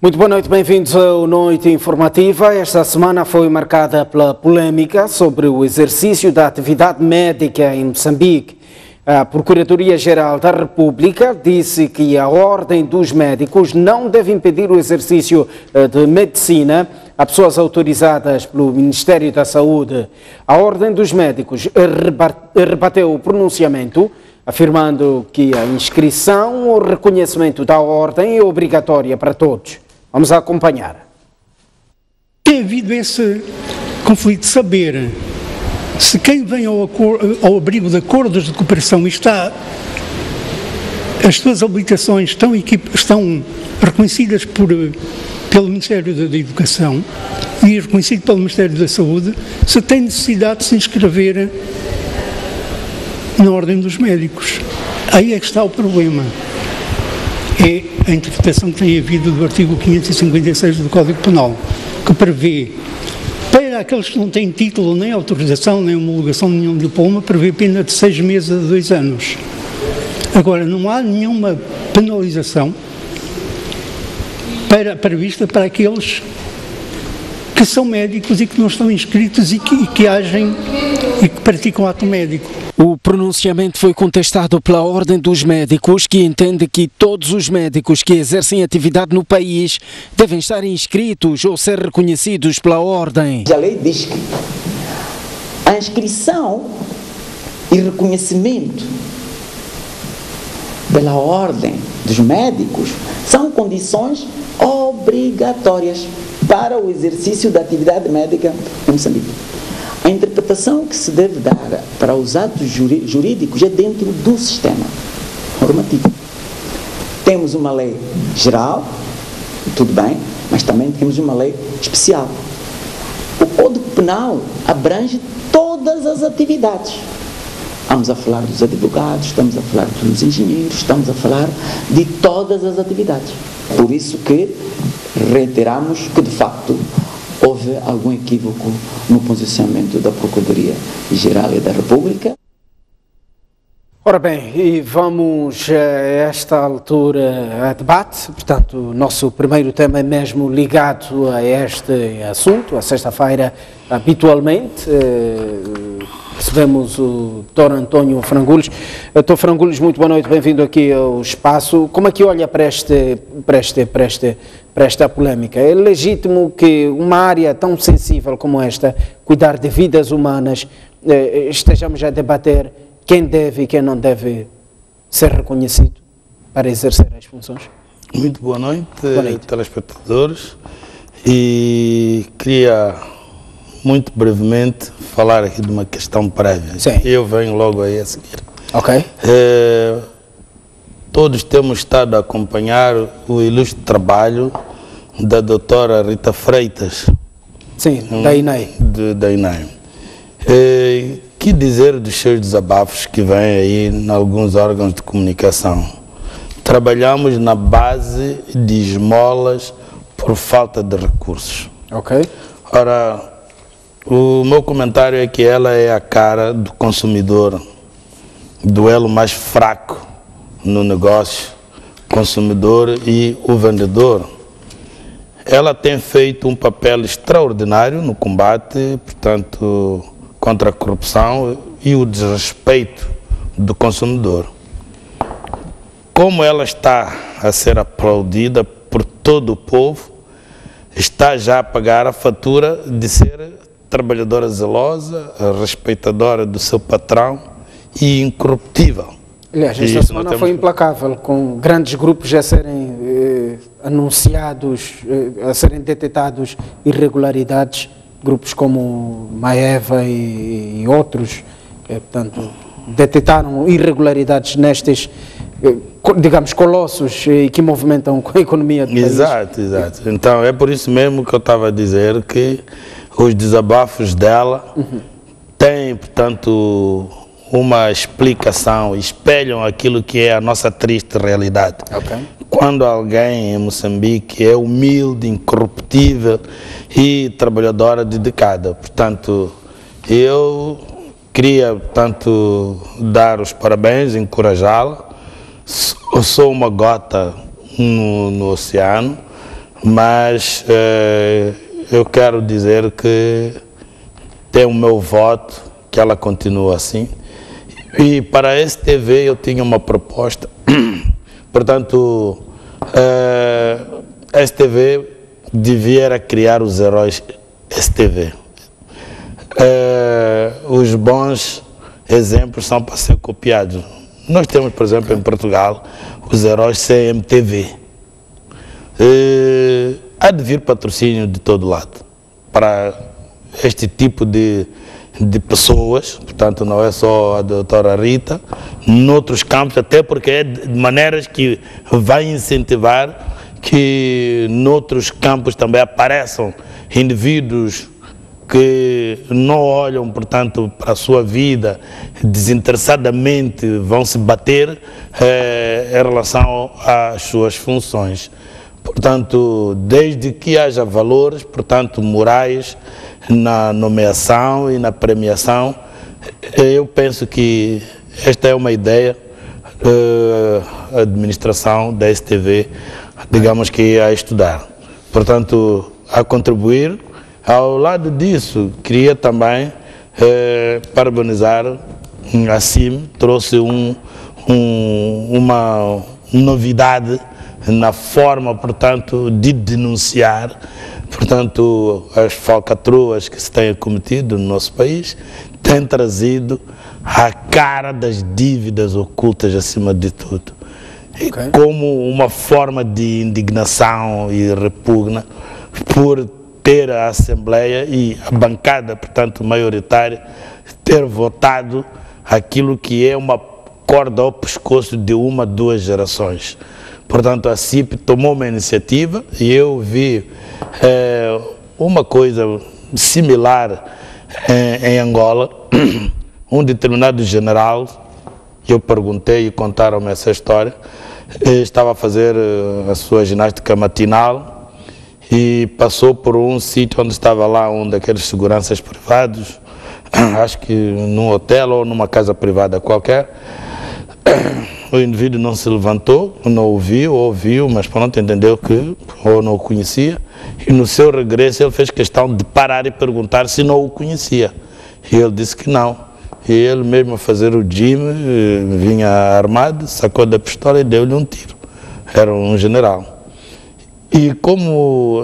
Muito boa noite, bem-vindos ao Noite Informativa. Esta semana foi marcada pela polêmica sobre o exercício da atividade médica em Moçambique. A Procuradoria-Geral da República disse que a Ordem dos Médicos não deve impedir o exercício de medicina a pessoas autorizadas pelo Ministério da Saúde. A Ordem dos Médicos rebateu o pronunciamento, afirmando que a inscrição ou reconhecimento da ordem é obrigatória para todos. Vamos acompanhar. Tem havido esse conflito de saber se quem vem ao abrigo de acordos de cooperação as suas habilitações estão reconhecidas pelo Ministério da Educação e reconhecido pelo Ministério da Saúde, se tem necessidade de se inscrever na Ordem dos Médicos. Aí é que está o problema. É a interpretação que tem havido do artigo 556 do Código Penal, que prevê, para aqueles que não têm título, nem autorização, nem homologação de nenhum diploma, prevê pena de 6 meses a 2 anos. Agora, não há nenhuma penalização prevista para aqueles que são médicos e que não estão inscritos e que agem e que praticam ato médico. O pronunciamento foi contestado pela Ordem dos Médicos, que entende que todos os médicos que exercem atividade no país devem estar inscritos ou ser reconhecidos pela Ordem. A lei diz que a inscrição e reconhecimento pela Ordem dos Médicos são condições obrigatórias para o exercício da atividade médica em Moçambique. A interpretação que se deve dar para os atos jurídicos é dentro do sistema normativo. Temos uma lei geral, tudo bem, mas também temos uma lei especial. O Código Penal abrange todas as atividades. Estamos a falar dos advogados, estamos a falar dos engenheiros, estamos a falar de todas as atividades. Por isso que reiteramos que, de facto, houve algum equívoco no posicionamento da Procuradoria-Geral da República. Ora bem, e vamos a esta altura a debate. Portanto, o nosso primeiro tema é mesmo ligado a este assunto. A sexta-feira, habitualmente, recebemos o Dr. António Frangules. Dr. Frangules, muito boa noite, bem-vindo aqui ao espaço. Como é que olha para esta polémica? É legítimo que uma área tão sensível como esta, cuidar de vidas humanas, estejamos a debater quem deve e quem não deve ser reconhecido para exercer as funções? Muito boa noite, telespectadores, e queria muito brevemente falar aqui de uma questão prévia. Sim. Eu venho logo aí a seguir. Ok. Todos temos estado a acompanhar o ilustre trabalho da doutora Rita Freitas. Sim, da INEI. Da INEI. Que dizer dos seus desabafos que vêm aí em alguns órgãos de comunicação? Trabalhamos na base de esmolas por falta de recursos. Ok. Ora, o meu comentário é que ela é a cara do consumidor, do elo mais fraco no negócio, consumidor e o vendedor. Ela tem feito um papel extraordinário no combate, portanto, contra a corrupção e o desrespeito do consumidor. Como ela está a ser aplaudida por todo o povo, está já a pagar a fatura de ser trabalhadora zelosa, respeitadora do seu patrão e incorruptível. Aliás, esta semana foi implacável, com grandes grupos a serem anunciados, a serem detectados irregularidades, grupos como Maeva e outros, portanto, detectaram irregularidades nestes, digamos, colossos que movimentam a economia do país. Exato. Então, é por isso mesmo que eu estava a dizer que os desabafos dela têm, portanto, uma explicação, espelham aquilo que é a nossa triste realidade. Okay. Quando alguém em Moçambique é humilde, incorruptível e trabalhadora dedicada. Portanto, eu queria, portanto, dar os parabéns, encorajá-la. Eu sou uma gota no oceano, mas eu quero dizer que tem o meu voto, que ela continua assim. E para a STV eu tinha uma proposta, portanto, a STV devia criar os heróis STV. Os bons exemplos são para ser copiados. Nós temos, por exemplo, em Portugal, os heróis CMTV. Há de vir patrocínio de todo lado para este tipo de pessoas, portanto não é só a doutora Rita, noutros campos, até porque é de maneiras que vai incentivar que noutros campos também apareçam indivíduos que não olham, portanto, para a sua vida desinteressadamente, vão se bater em relação às suas funções. Portanto, desde que haja valores, portanto, morais na nomeação e na premiação, eu penso que esta é uma ideia a administração da STV, digamos que a estudar. Portanto, a contribuir. Ao lado disso, queria também parabenizar a CIM, trouxe uma novidade na forma, portanto, de denunciar, portanto, as falcatruas que se têm cometido no nosso país, tem trazido a cara das dívidas ocultas acima de tudo. Okay. Como uma forma de indignação e repugna por ter a Assembleia e a bancada, portanto, maioritária, ter votado aquilo que é uma corda ao pescoço de uma, duas gerações. Portanto, a CIP tomou uma iniciativa e eu vi uma coisa similar em Angola. Um determinado general, eu perguntei e contaram-me essa história, estava a fazer a sua ginástica matinal e passou por um sítio onde estava lá um daqueles seguranças privados, acho que num hotel ou numa casa privada qualquer. O indivíduo não se levantou, não ouviu, mas pronto, entendeu que ou não o conhecia, e no seu regresso ele fez questão de parar e perguntar se não o conhecia, e ele disse que não, e ele mesmo a fazer o gym, vinha armado, sacou da pistola e deu-lhe um tiro, era um general. E como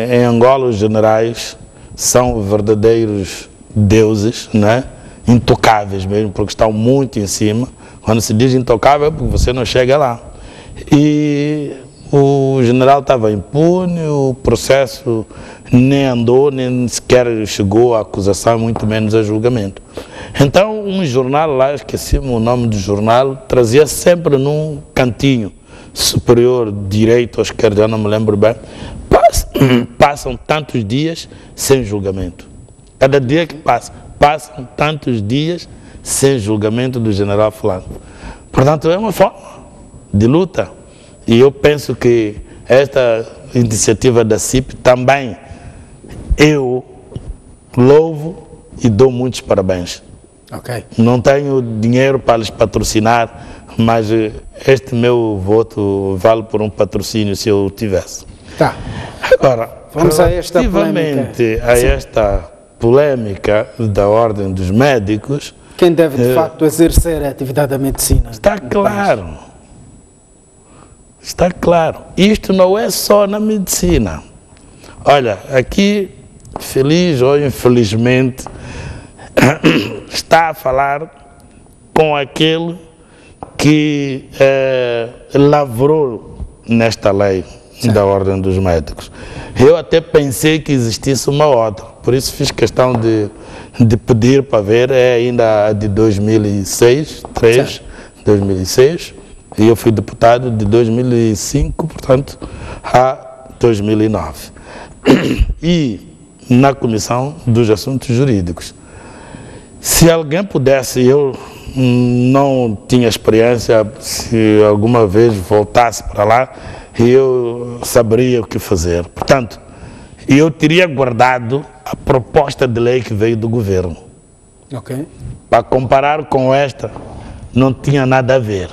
em Angola os generais são verdadeiros deuses, né? Intocáveis mesmo, porque estão muito em cima. Quando se diz intocável é porque você não chega lá. E o general estava impune, o processo nem andou, nem sequer chegou à acusação, muito menos a julgamento. Então um jornal lá, esqueci-me o nome do jornal, trazia sempre num cantinho superior, direito ou esquerdo, já não me lembro bem, passam tantos dias sem julgamento. Cada dia que passa, passam tantos dias sem julgamento do general fulano. Portanto, é uma forma de luta. E eu penso que esta iniciativa da CIP também eu louvo e dou muitos parabéns. Okay. Não tenho dinheiro para lhes patrocinar, mas este meu voto vale por um patrocínio se eu tivesse. Tá. Agora, vamos relativamente a esta polêmica da Ordem dos Médicos... Quem deve, de facto, exercer a atividade da medicina? Está claro. Está claro. Isto não é só na medicina. Olha, aqui, feliz ou infelizmente, está a falar com aquele que lavrou nesta lei da Ordem dos Médicos. Eu até pensei que existisse uma outra, por isso fiz questão de pedir para ver, é ainda a de 2006, 2006, e eu fui deputado de 2005, portanto, a 2009. E na Comissão dos Assuntos Jurídicos. Se alguém pudesse, eu não tinha experiência, se alguma vez voltasse para lá, eu saberia o que fazer. Portanto, eu teria guardado a proposta de lei que veio do governo. Okay. Para comparar com esta, não tinha nada a ver.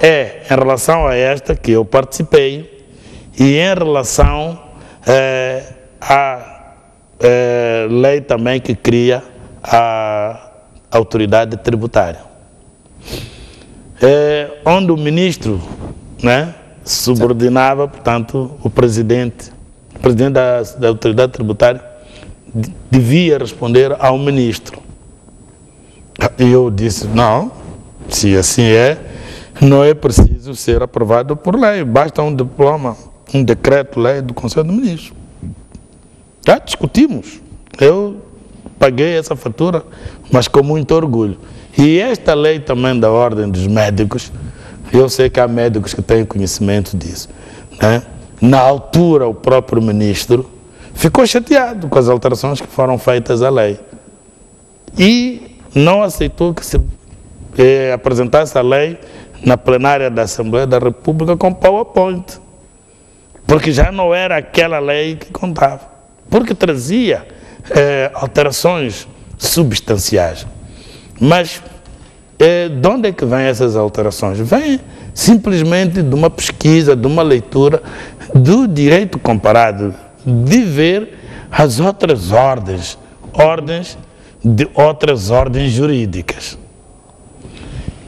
É em relação a esta que eu participei e em relação à lei também que cria a autoridade tributária. Onde o ministro, né, subordinava, portanto, o presidente da autoridade tributária devia responder ao ministro. E eu disse, não, se assim não é preciso ser aprovado por lei, basta um diploma, um decreto-lei do Conselho de Ministros. Já discutimos, eu paguei essa fatura, mas com muito orgulho. E esta lei também da Ordem dos Médicos, eu sei que há médicos que têm conhecimento disso, né? Na altura, o próprio ministro ficou chateado com as alterações que foram feitas à lei e não aceitou que se apresentasse a lei na plenária da Assembleia da República com PowerPoint, porque já não era aquela lei que contava, porque trazia alterações substanciais. Mas de onde é que vêm essas alterações? Vêm simplesmente de uma pesquisa, de uma leitura do direito comparado, de ver as outras ordens de outras ordens jurídicas.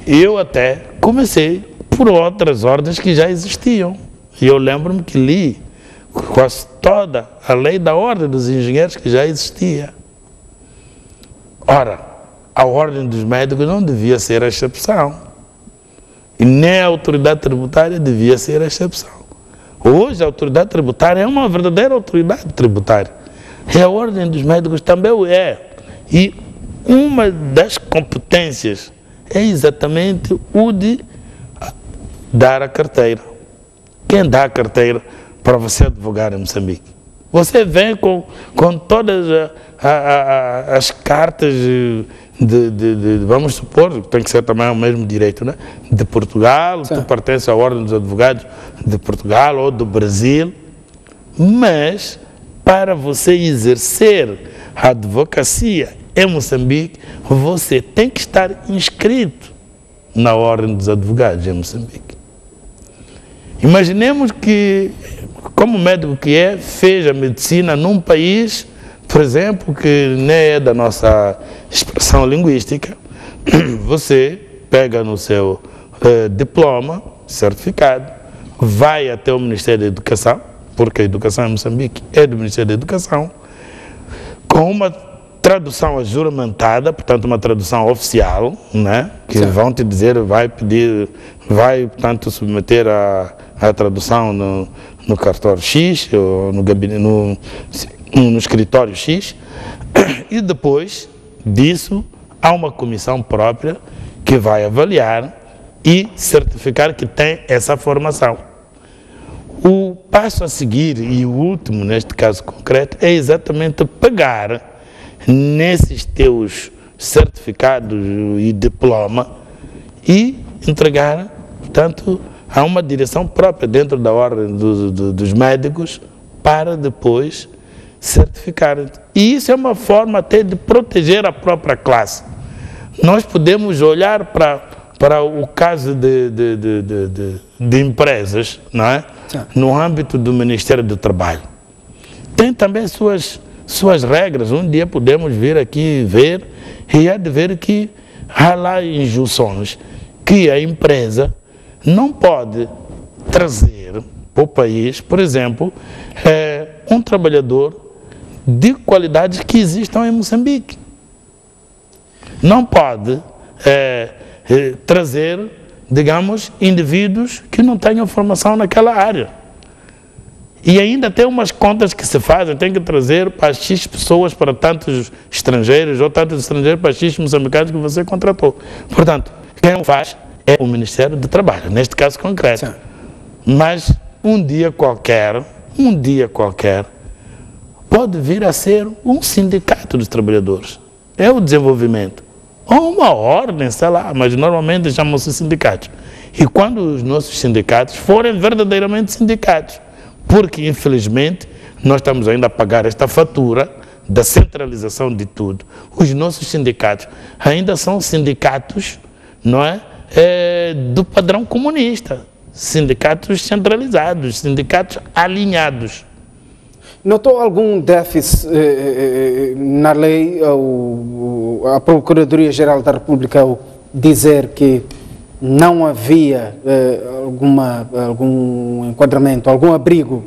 Eu até comecei por outras ordens que já existiam. E eu lembro-me que li quase toda a lei da Ordem dos Engenheiros que já existia. Ora, a Ordem dos Médicos não devia ser a exceção. E nem a autoridade tributária devia ser a exceção. Hoje a autoridade tributária é uma verdadeira autoridade tributária. E a Ordem dos Médicos também o é. E uma das competências é exatamente o de dar a carteira. Quem dá a carteira para você advogar em Moçambique? Você vem com todas as cartas vamos supor, tem que ser também o mesmo direito, né? De Portugal, tu pertence à Ordem dos Advogados de Portugal ou do Brasil, mas para você exercer a advocacia em Moçambique, você tem que estar inscrito na Ordem dos Advogados em Moçambique. Imaginemos que, como médico que fez a medicina num país, por exemplo, que nem é da nossa expressão linguística, você pega no seu diploma, certificado, vai até o Ministério da Educação, porque a educação em Moçambique é do Ministério da Educação, com uma tradução ajuramentada, portanto uma tradução oficial, né, que vão te dizer, vai portanto submeter a tradução no cartório X, ou no gabinete, no escritório X, e depois disso há uma comissão própria que vai avaliar e certificar que tem essa formação. O passo a seguir, e o último neste caso concreto, é exatamente pegar nesses teus certificados e diploma e entregar, portanto, a uma direção própria dentro da Ordem dos Médicos para depois certificar. E isso é uma forma até de proteger a própria classe. Nós podemos olhar para o caso de empresas, não é? No âmbito do Ministério do Trabalho. Tem também suas regras. Um dia podemos vir aqui ver e há de ver que há lá injunções que a empresa não pode trazer para o país, por exemplo, um trabalhador de qualidades que existam em Moçambique. Não pode trazer, digamos, indivíduos que não tenham formação naquela área. E ainda tem umas contas que se fazem, tem que trazer para X pessoas, para tantos estrangeiros, ou tantos estrangeiros para X moçambicanos que você contratou. Portanto, quem o faz é o Ministério do Trabalho, neste caso concreto. Sim. Mas um dia qualquer, pode vir a ser um sindicato dos trabalhadores. É o desenvolvimento. Ou uma ordem, sei lá, mas normalmente chamam-se sindicatos. E quando os nossos sindicatos forem verdadeiramente sindicatos, porque infelizmente nós estamos ainda a pagar esta fatura da centralização de tudo. Os nossos sindicatos ainda são sindicatos, não é? Do padrão comunista. sindicatos centralizados, sindicatos alinhados. Notou algum déficit na lei, a Procuradoria-Geral da República ao dizer que não havia algum enquadramento, algum abrigo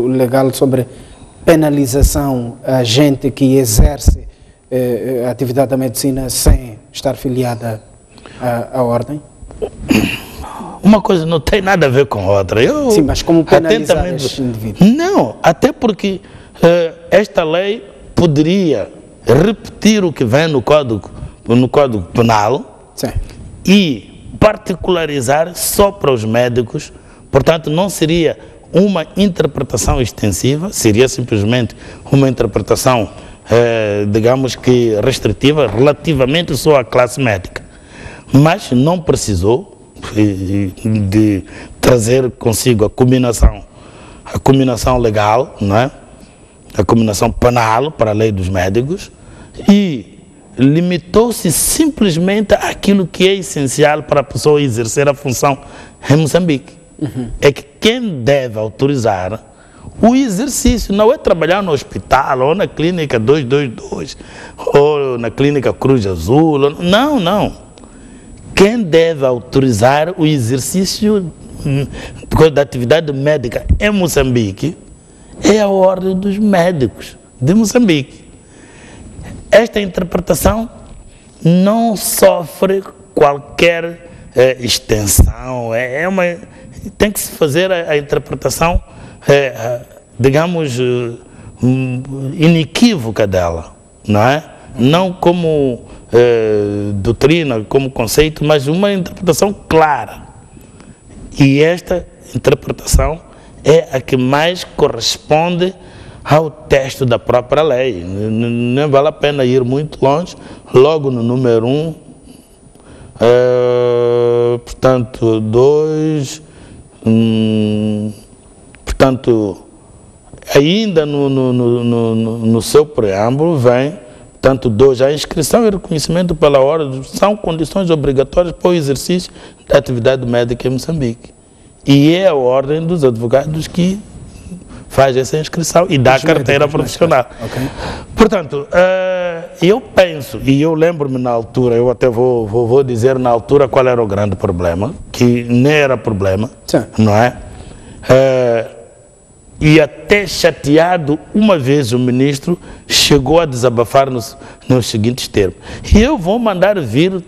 legal sobre penalização a gente que exerce a atividade da medicina sem estar filiada à ordem? Uma coisa não tem nada a ver com outra. Sim, mas como penalizar estes indivíduos? Não, até porque esta lei poderia repetir o que vem no Código Penal. Sim. E particularizar só para os médicos, portanto não seria uma interpretação extensiva, seria simplesmente uma interpretação, digamos que restritiva, relativamente só à classe médica. Mas não precisou de trazer consigo a combinação legal, não é? A combinação penal para a lei dos médicos, e limitou-se simplesmente àquilo que é essencial para a pessoa exercer a função em Moçambique. É que quem deve autorizar o exercício não é trabalhar no hospital ou na clínica 222 ou na clínica Cruz Azul, não. Quem deve autorizar o exercício da atividade médica em Moçambique é a Ordem dos Médicos de Moçambique. Esta interpretação não sofre qualquer extensão, tem que se fazer a interpretação, digamos, inequívoca dela, não é? Não como doutrina, como conceito, mas uma interpretação clara. E esta interpretação é a que mais corresponde ao texto da própria lei. Não vale a pena ir muito longe. Logo no número 1, portanto, 2, portanto, ainda no seu preâmbulo vem, tanto 2, a inscrição e reconhecimento pela ordem são condições obrigatórias para o exercício da atividade médica em Moçambique. E é a ordem dos advogados que faz essa inscrição e dá a carteira profissional. Okay. Portanto, eu penso, e eu lembro-me na altura, eu até vou dizer na altura qual era o grande problema, que nem era problema, sim, não é? E até chateado, uma vez o ministro chegou a desabafar nos seguintes termos: e eu vou mandar vir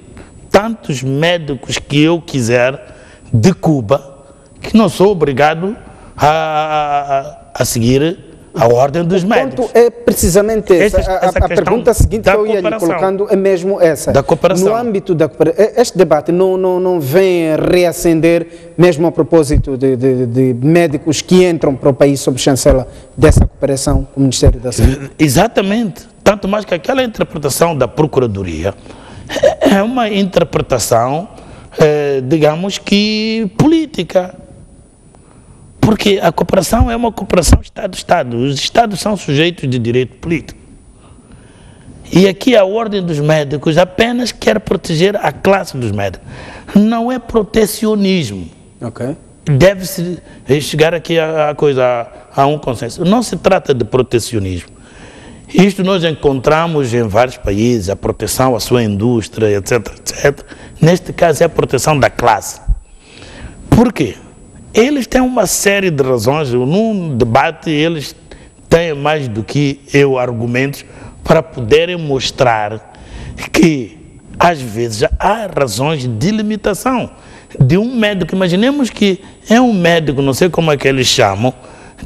tantos médicos que eu quiser de Cuba, que não sou obrigado a seguir a ordem dos médicos. O ponto é precisamente essa. A pergunta seguinte que eu ia lhe colocando é mesmo essa. Da cooperação. No âmbito da cooperação, este debate não vem reacender mesmo a propósito de médicos que entram para o país sob chancela dessa cooperação com o Ministério da Saúde? Exatamente. Tanto mais que aquela interpretação da Procuradoria é uma interpretação, digamos que política. Porque a cooperação é uma cooperação Estado-Estado. Os Estados são sujeitos de direito político. E aqui a Ordem dos Médicos apenas quer proteger a classe dos médicos. Não é protecionismo. Okay. Deve-se chegar aqui a um consenso. Não se trata de protecionismo. Isto nós encontramos em vários países, a proteção à sua indústria, etc, etc. Neste caso é a proteção da classe. Por quê? Eles têm uma série de razões. Num debate eles têm mais do que eu argumentos para poderem mostrar que às vezes há razões de limitação de um médico. Imaginemos que é um médico, não sei como é que eles chamam,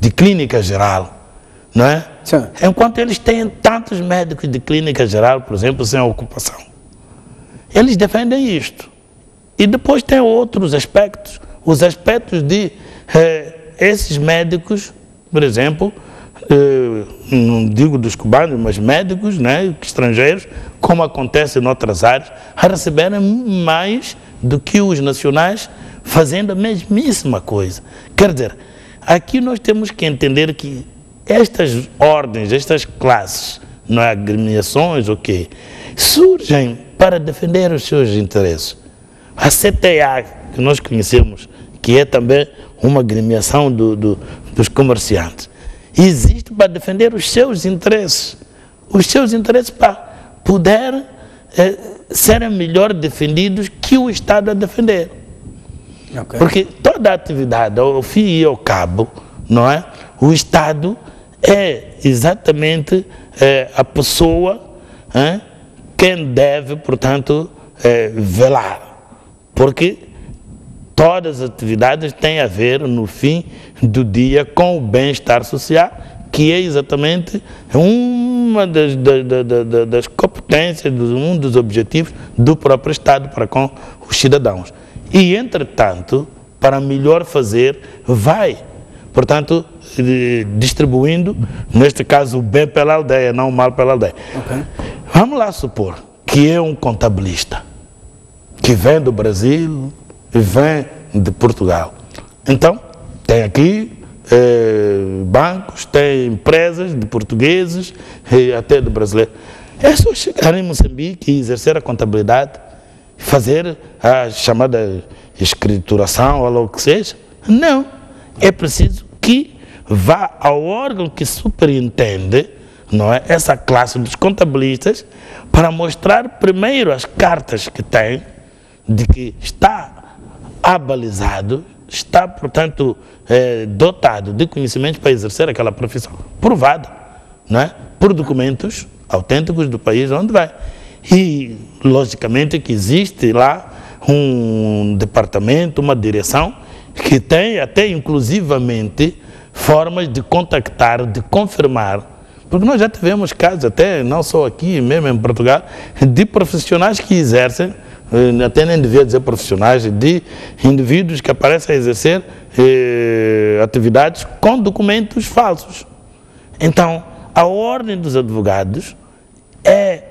de clínica geral, não é? Sim. Enquanto eles têm tantos médicos de clínica geral, por exemplo, sem ocupação. Eles defendem isto. E depois tem outros aspectos. Os aspectos de esses médicos, por exemplo, não digo dos cubanos, mas médicos, né, estrangeiros, como acontece em outras áreas, a receberem mais do que os nacionais, fazendo a mesmíssima coisa. Quer dizer, aqui nós temos que entender que estas ordens, estas classes, não é, agremiações, ok, surgem para defender os seus interesses. A CTA, que nós conhecemos, que é também uma agremiação dos comerciantes. Existe para defender os seus interesses para poder serem melhor defendidos que o Estado a defender. Okay. Porque toda a atividade, ao fim e ao cabo, não é? O Estado é exatamente a pessoa quem deve, portanto, velar. Porque todas as atividades têm a ver, no fim do dia, com o bem-estar social, que é exatamente uma das competências, um dos objetivos do próprio Estado para com os cidadãos. E, entretanto, para melhor fazer, vai, portanto, distribuindo, neste caso, o bem pela aldeia, não o mal pela aldeia. Okay. Vamos lá supor que é um contabilista que vem do Brasil e vem de Portugal. Então, tem aqui bancos, tem empresas de portugueses e até de brasileiros. É só chegar em Moçambique e exercer a contabilidade, fazer a chamada escrituração ou o que seja? Não. É preciso que vá ao órgão que superintende, não é, essa classe dos contabilistas, para mostrar primeiro as cartas que tem de que está abalizado, está, portanto, dotado de conhecimentos para exercer aquela profissão, provada, não é? Por documentos autênticos do país onde vai. E, logicamente, que existe lá um departamento, uma direção, que tem até, inclusivamente, formas de contactar, de confirmar, porque nós já tivemos casos, até não só aqui, mesmo em Portugal, de profissionais que exercem, até nem devia dizer profissionais, de indivíduos que aparecem a exercer atividades com documentos falsos. Então, a ordem dos advogados é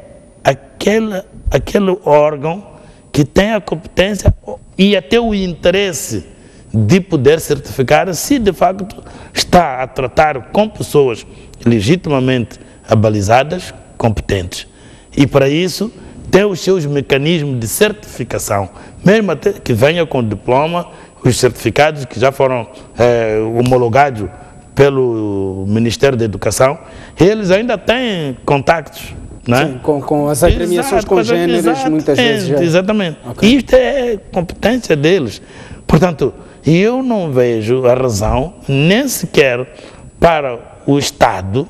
aquele órgão que tem a competência e até o interesse de poder certificar se de facto está a tratar com pessoas legitimamente abalizadas, competentes. E para isso tem os seus mecanismos de certificação, mesmo até que venha com diploma, os certificados que já foram homologados pelo Ministério da Educação, eles ainda têm contactos. Não é? Sim, com as agremiações congêneres, muitas vezes. Já. Exatamente. Okay. Isto é competência deles. Portanto, eu não vejo a razão, nem sequer para o Estado,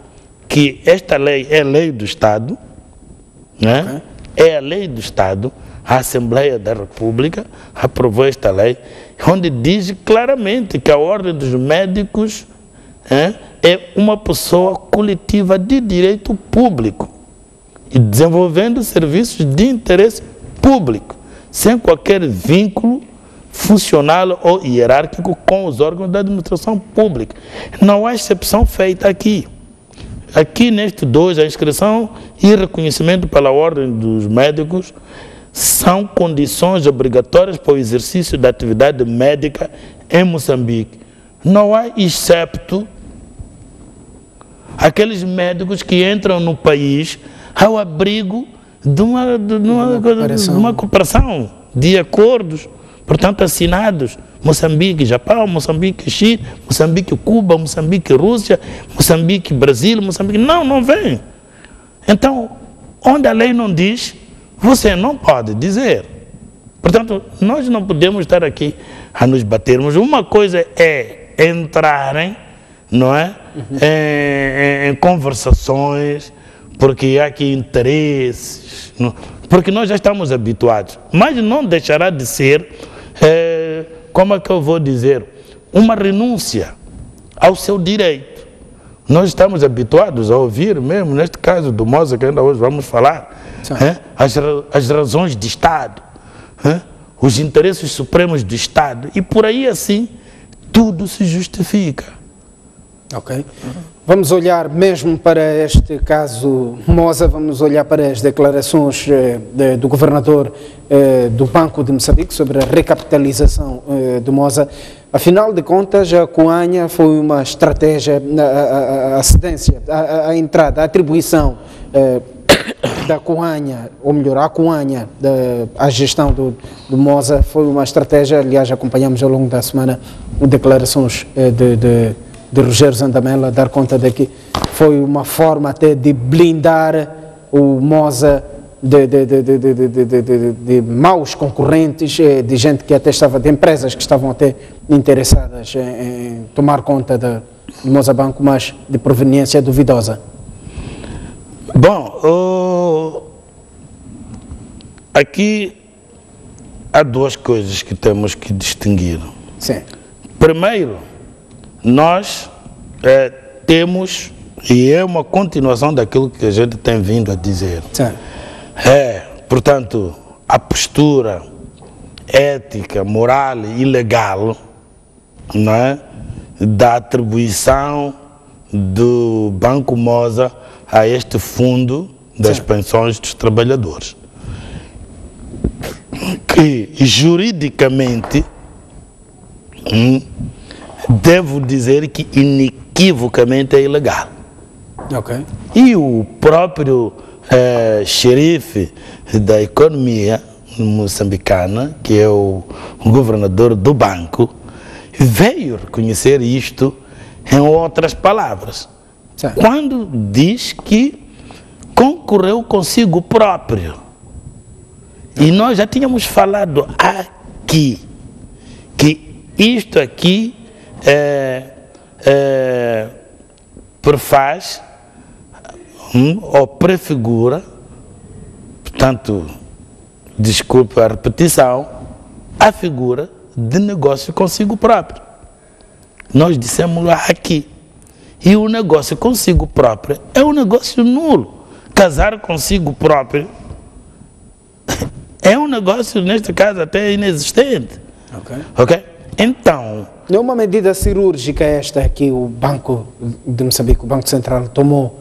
que esta lei é lei do Estado, né? Okay. É a lei do Estado, a Assembleia da República aprovou esta lei, onde diz claramente que a Ordem dos Médicos é uma pessoa coletiva de direito público e desenvolvendo serviços de interesse público, sem qualquer vínculo funcional ou hierárquico com os órgãos da administração pública. Não há exceção feita aqui. Aqui neste 2, a inscrição e reconhecimento pela Ordem dos Médicos são condições obrigatórias para o exercício da atividade médica em Moçambique. Não há excepto aqueles médicos que entram no país ao abrigo de uma cooperação, de acordos, portanto, assinados. Moçambique, Japão, Moçambique, Chile, Moçambique, Cuba, Moçambique, Rússia, Moçambique, Brasil, Moçambique. Não vem. Então, onde a lei não diz, você não pode dizer. Portanto, nós não podemos estar aqui a nos batermos. Uma coisa é entrarem, não é? Em conversações, porque há aqui interesses, não? Porque nós já estamos habituados, mas não deixará de ser, como é que eu vou dizer, uma renúncia ao seu direito. Nós estamos habituados a ouvir, mesmo neste caso do Moza, que ainda hoje vamos falar, as razões de Estado, os interesses supremos do Estado, e por aí assim tudo se justifica. Ok. Vamos olhar mesmo para este caso Moza, vamos olhar para as declarações do governador do Banco de Moçambique sobre a recapitalização do Moza. Afinal de contas, a Coanha foi uma estratégia, a cedência, a entrada, a atribuição da Coanha, ou melhor, a Coanha, a gestão do Moza, foi uma estratégia. Aliás, acompanhamos ao longo da semana declarações de Rogério Zandamela, dar conta de que foi uma forma até de blindar o Moza de maus concorrentes, de gente que até estava, de empresas que estavam até interessadas em tomar conta do Moza Banco, mas de proveniência duvidosa. Bom, aqui há duas coisas que temos que distinguir. Sim. Primeiro, nós temos, e é uma continuação daquilo que a gente tem vindo a dizer. Sim. Portanto, a postura ética, moral e legal, não é, da atribuição do Banco Moza a este fundo das pensões dos trabalhadores, que juridicamente devo dizer que inequivocamente é ilegal. Okay. E o próprio xerife da economia moçambicana, que é o governador do banco, veio reconhecer isto em outras palavras, quando diz que concorreu consigo próprio. E nós já tínhamos falado aqui que isto aqui prefaz ou prefigura, portanto, desculpe a repetição, a figura de negócio consigo próprio. Nós dissemos lá aqui. E o negócio consigo próprio é um negócio nulo. Casar consigo próprio é um negócio, neste caso, até inexistente. Ok? Então... Não é uma medida cirúrgica esta que o Banco de Moçambique, o Banco Central, tomou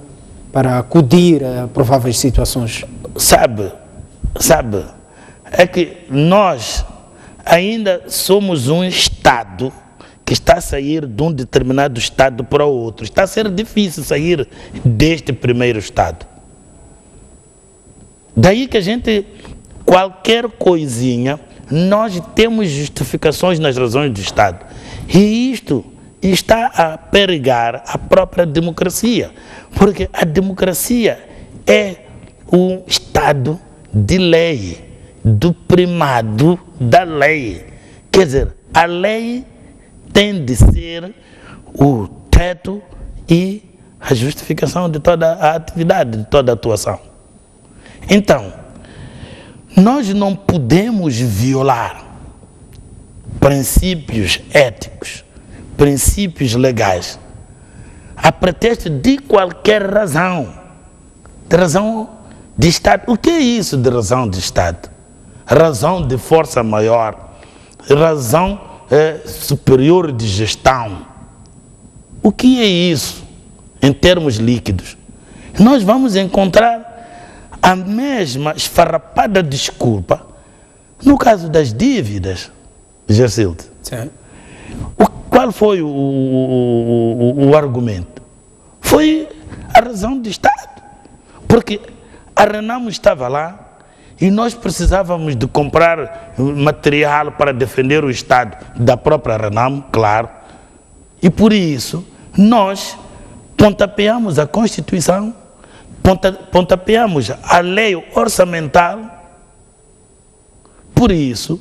para acudir a prováveis situações? Sabe, é que nós ainda somos um Estado que está a sair de um determinado Estado para outro. Está a ser difícil sair deste primeiro Estado. Daí que a gente, qualquer coisinha, nós temos justificações nas razões do Estado. E isto está a perigar a própria democracia. Porque a democracia é um Estado de lei, do primado da lei. Quer dizer, a lei tem de ser o teto e a justificação de toda a atividade, de toda a atuação. Então, nós não podemos violar princípios éticos, princípios legais, a pretexto de qualquer razão, de razão de Estado. O que é isso de razão de Estado? Razão de força maior, razão superior de gestão. O que é isso em termos líquidos? Nós vamos encontrar a mesma esfarrapada desculpa no caso das dívidas, Gersilde. Qual foi o argumento? Foi a razão de Estado. Porque a Renamo estava lá e nós precisávamos de comprar material para defender o Estado da própria Renamo, claro. E por isso nós pontapeamos a Constituição, pontapeamos a lei orçamental. Por isso,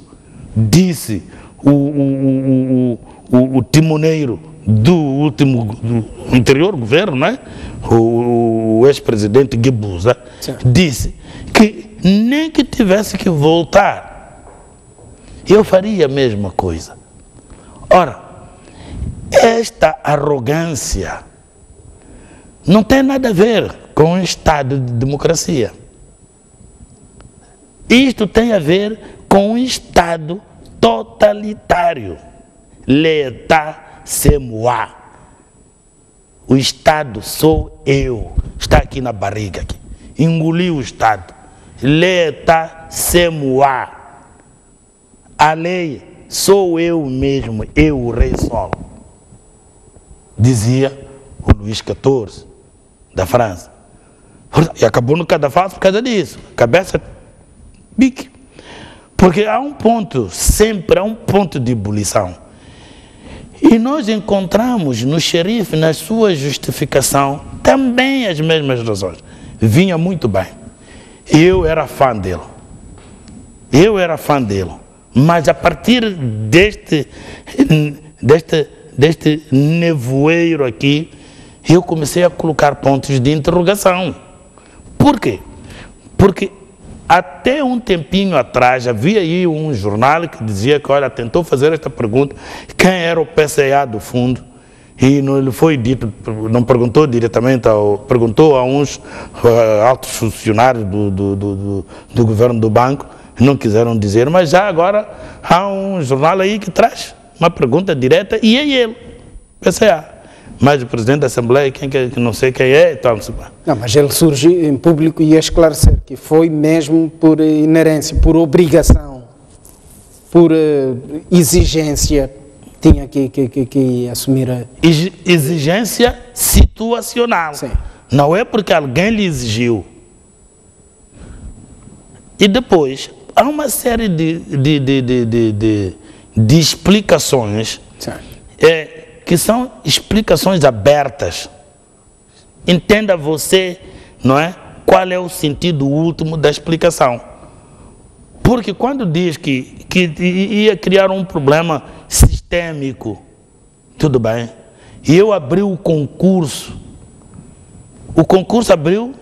disse o timoneiro do anterior governo, né? O ex-presidente Guebuza, disse que nem que tivesse que voltar, eu faria a mesma coisa. Ora, esta arrogância não tem nada a ver com o Estado de democracia. Isto tem a ver com um Estado totalitário. L'État, c'est moi. O Estado sou eu. Está aqui na barriga. Aqui. Engoliu o Estado. L'État, c'est moi. A lei sou eu mesmo, eu, o Rei Sol. Dizia o Luís XIV, da França. E acabou no cadafalso por causa disso. Cabeça, bique. Porque há um ponto, sempre há um ponto de ebulição. E nós encontramos no xerife, na sua justificação, também as mesmas razões. Vinha muito bem. Eu era fã dele. Mas a partir deste nevoeiro aqui, eu comecei a colocar pontos de interrogação. Por quê? Porque até um tempinho atrás havia aí um jornal que dizia que, olha, tentou fazer esta pergunta, quem era o PCA do fundo, e não lhe foi dito, não perguntou diretamente, perguntou a uns altos funcionários do governo do banco, não quiseram dizer, mas já agora há um jornal aí que traz uma pergunta direta e é ele, PCA. Mas o presidente da Assembleia, que não sei quem é, então... Não, mas ele surge em público e ia esclarecer que foi mesmo por inerência, por obrigação, por exigência, tinha que assumir a... Exigência situacional. Sim. Não é porque alguém lhe exigiu. E depois, há uma série de explicações que são explicações abertas. Entenda você, não é? Qual é o sentido último da explicação. Porque quando diz que ia criar um problema sistêmico, tudo bem. E eu abri o concurso. O concurso abriu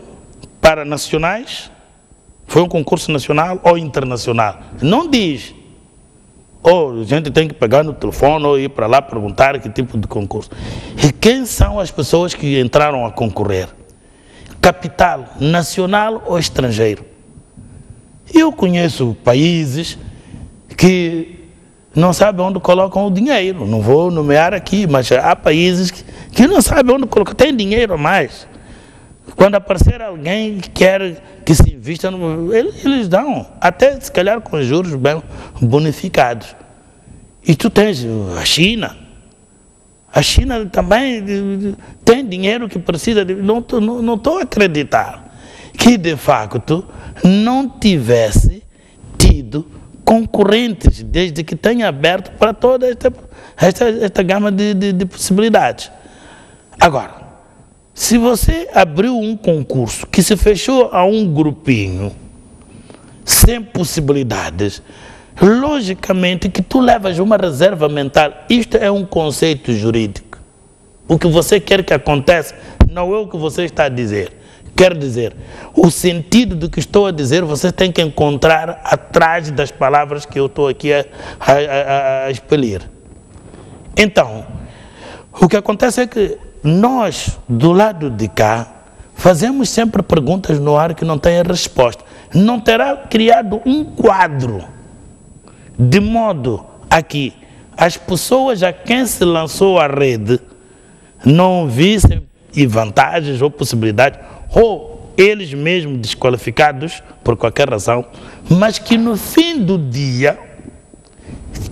para nacionais. Foi um concurso nacional ou internacional? Não diz. Ou a gente tem que pegar no telefone ou ir para lá perguntar que tipo de concurso. E quem são as pessoas que entraram a concorrer? Capital nacional ou estrangeiro? Eu conheço países que não sabem onde colocam o dinheiro. Não vou nomear aqui, mas há países que não sabem onde colocam. Tem dinheiro a mais. Quando aparecer alguém que quer que se invista, eles dão, até se calhar com juros bem bonificados. E tu tens a China. A China também tem dinheiro que precisa. Não estou a acreditar que, de facto, não tivesse tido concorrentes desde que tenha aberto para toda esta gama de possibilidades. Agora, se você abriu um concurso que se fechou a um grupinho sem possibilidades, logicamente que tu levas uma reserva mental. Isto é um conceito jurídico. O que você quer que aconteça não é o que você está a dizer. Quer dizer, o sentido do que estou a dizer você tem que encontrar atrás das palavras que eu estou aqui a expelir. Então, o que acontece é que nós, do lado de cá, fazemos sempre perguntas no ar que não têm resposta. Não terá criado um quadro de modo a que as pessoas a quem se lançou a rede não vissem vantagens ou possibilidades, ou eles mesmos desqualificados por qualquer razão, mas que no fim do dia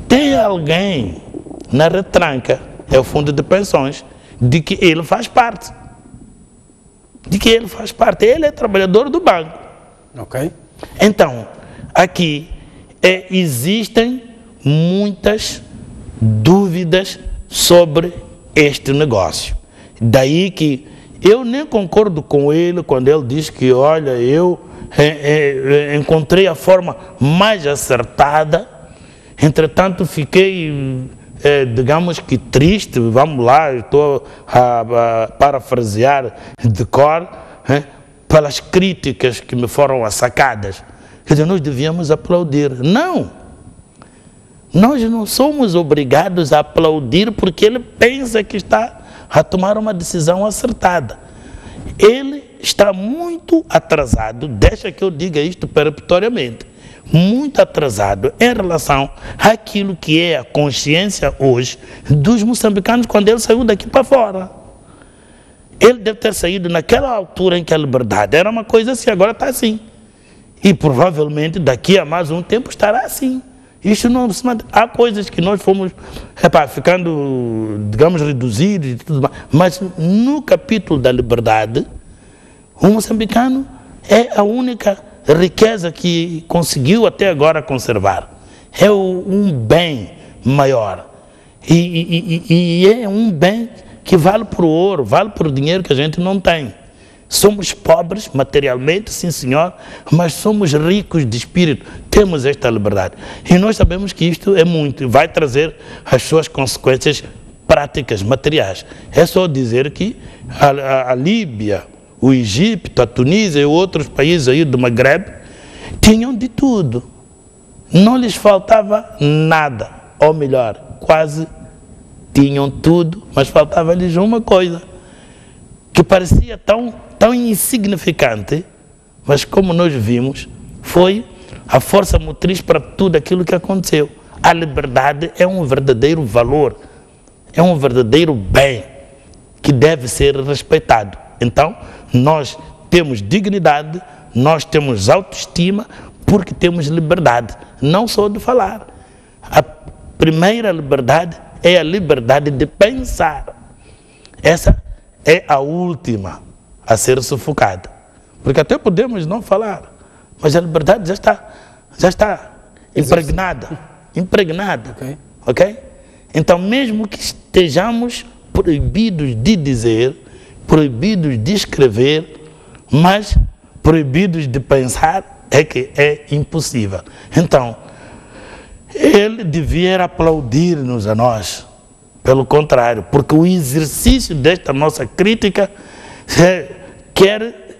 tem alguém na retranca, é o fundo de pensões, de que ele faz parte. Ele é trabalhador do banco. Ok. Então, aqui existem muitas dúvidas sobre este negócio. Daí que eu nem concordo com ele quando ele diz que, olha, eu encontrei a forma mais acertada, entretanto fiquei... digamos que triste, vamos lá, estou a parafrasear de cor, pelas críticas que me foram assacadas. Quer dizer, nós devíamos aplaudir. Não! Nós não somos obrigados a aplaudir porque ele pensa que está a tomar uma decisão acertada. Ele está muito atrasado, deixa que eu diga isto peremptoriamente, muito atrasado em relação àquilo que é a consciência hoje dos moçambicanos quando ele saiu daqui para fora. Ele deve ter saído naquela altura em que a liberdade era uma coisa assim, agora está assim. E provavelmente daqui a mais um tempo estará assim. Isto não se mantém. Há coisas que nós fomos ficando, digamos, reduzidos e tudo mais. Mas no capítulo da liberdade, O moçambicano é a única riqueza que conseguiu até agora conservar. É um bem maior. E é um bem que vale por ouro, vale por dinheiro que a gente não tem. Somos pobres materialmente, sim senhor, mas somos ricos de espírito, temos esta liberdade. E nós sabemos que isto é muito, vai trazer as suas consequências práticas, materiais. É só dizer que a Líbia, o Egito, a Tunísia e outros países aí do Maghreb tinham de tudo. Não lhes faltava nada, ou melhor, quase tinham tudo, mas faltava-lhes uma coisa, que parecia tão insignificante, mas como nós vimos, foi a força motriz para tudo aquilo que aconteceu. A liberdade é um verdadeiro valor, é um verdadeiro bem que deve ser respeitado. Então, nós temos dignidade, nós temos autoestima, porque temos liberdade, não só de falar. A primeira liberdade é a liberdade de pensar. Essa é a última a ser sufocada. Porque até podemos não falar, mas a liberdade já está impregnada. Ok? Então, mesmo que estejamos proibidos de dizer, proibidos de escrever, mas proibidos de pensar, é que é impossível. Então, ele devia aplaudir-nos a nós. Pelo contrário, porque o exercício desta nossa crítica quer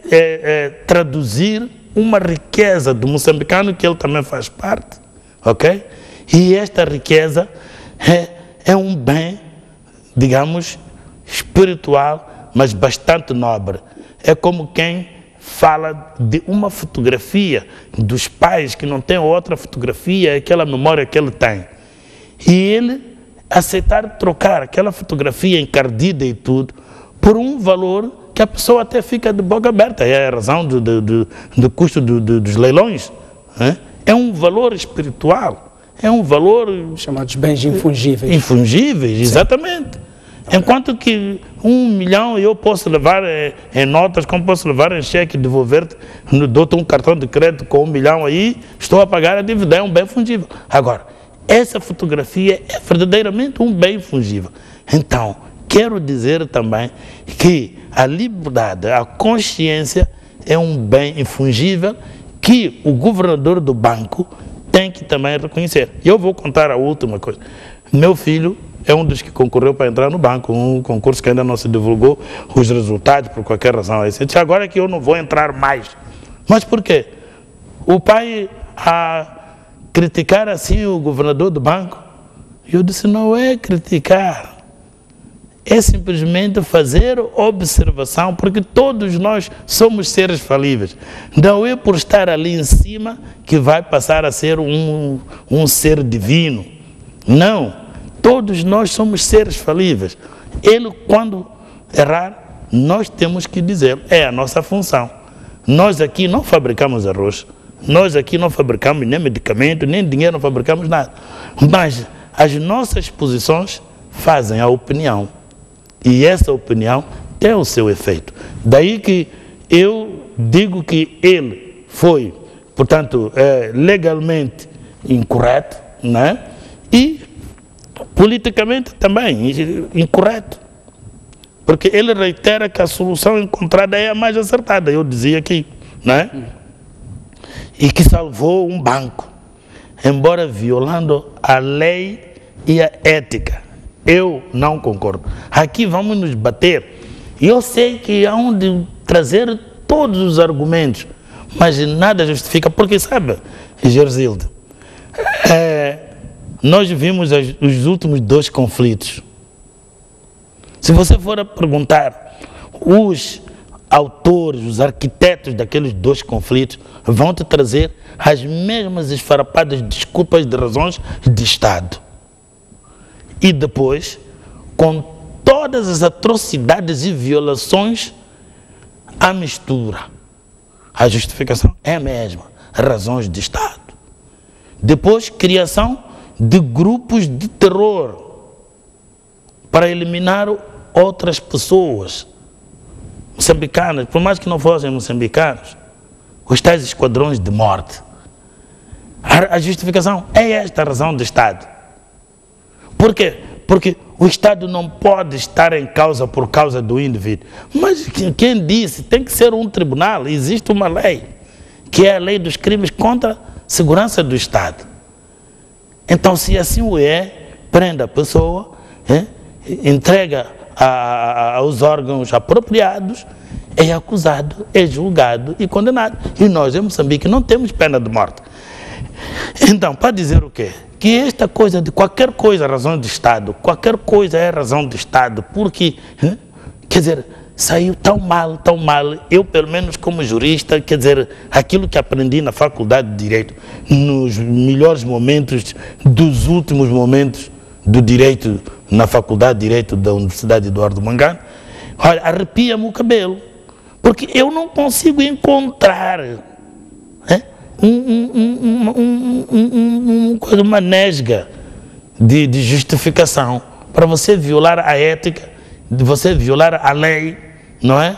traduzir uma riqueza do moçambicano que ele também faz parte, ok? E esta riqueza é um bem, digamos, espiritual, mas bastante nobre. É como quem fala de uma fotografia dos pais que não tem outra fotografia, aquela memória que ele tem. E ele aceitar trocar aquela fotografia encardida e tudo por um valor que a pessoa até fica de boca aberta. É a razão do custo dos leilões. É um valor espiritual. É um valor... Chamados bens infungíveis. Infungíveis, exatamente. Enquanto que 1 milhão eu posso levar em notas, como posso levar em cheque, devolver-te, dou-te um cartão de crédito com 1 milhão aí, estou a pagar a dívida, é um bem fungível. Agora, essa fotografia é verdadeiramente um bem fungível. Então, quero dizer também que a liberdade, a consciência é um bem infungível que o governador do banco tem que também reconhecer. E eu vou contar a última coisa. Meu filho é um dos que concorreu para entrar no banco, um concurso que ainda não se divulgou os resultados por qualquer razão. Ele disse, agora é que eu não vou entrar mais. Mas por quê? O pai a criticar assim o governador do banco, eu disse, não é criticar, é simplesmente fazer observação, porque todos nós somos seres falíveis. Não é por estar ali em cima que vai passar a ser um ser divino. Não, todos nós somos seres falíveis. Ele, quando errar, nós temos que dizer, é a nossa função. Nós aqui não fabricamos arroz, nós aqui não fabricamos nem medicamento, nem dinheiro, não fabricamos nada. Mas as nossas posições fazem a opinião. E essa opinião tem o seu efeito. Daí que eu digo que ele foi, portanto, legalmente incorreto, né? E politicamente também incorreto. Porque ele reitera que a solução encontrada é a mais acertada, eu dizia aqui, né? E que salvou um banco, embora violando a lei e a ética. Eu não concordo. Aqui vamos nos bater. Eu sei que há de trazer todos os argumentos, mas nada justifica, porque sabe, Gerzilde, nós vimos os últimos 2 conflitos. Se você for a perguntar, os autores, os arquitetos daqueles 2 conflitos vão te trazer as mesmas esfarrapadas desculpas de razões de Estado. E depois, com todas as atrocidades e violações, à mistura. A justificação é a mesma, razões de Estado. Depois, criação de grupos de terror para eliminar outras pessoas. moçambicanos, por mais que não fossem moçambicanos, os tais esquadrões de morte. A justificação é esta a razão do Estado. Por quê? Porque o Estado não pode estar em causa por causa do indivíduo. Mas quem disse? Tem que ser um tribunal. Existe uma lei, que é a lei dos crimes contra a segurança do Estado. Então, se assim o é, prenda a pessoa, entrega aos órgãos apropriados, é acusado, é julgado e condenado. E nós, em Moçambique, não temos pena de morte. Então, para dizer o quê? Que esta coisa de qualquer coisa é razão de Estado, qualquer coisa é razão de Estado, porque, quer dizer, saiu tão mal, eu pelo menos como jurista, quer dizer, aquilo que aprendi na Faculdade de Direito, nos melhores momentos, dos últimos momentos do Direito, na Faculdade de Direito da Universidade Eduardo Mondlane, olha, arrepia-me o cabelo, porque eu não consigo encontrar uma nesga de justificação para você violar a ética, de você violar a lei, não é?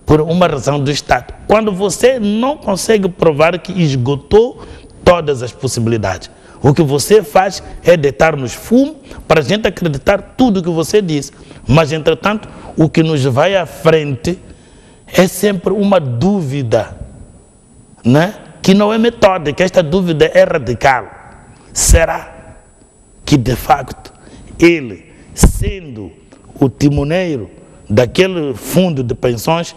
Por uma razão do Estado. Quando você não consegue provar que esgotou todas as possibilidades. O que você faz é deitar-nos fumo para a gente acreditar tudo o que você diz. Mas, entretanto, o que nos vai à frente é sempre uma dúvida, né? Que não é metódica, esta dúvida é radical. Será que, de facto, ele, sendo o timoneiro daquele fundo de pensões,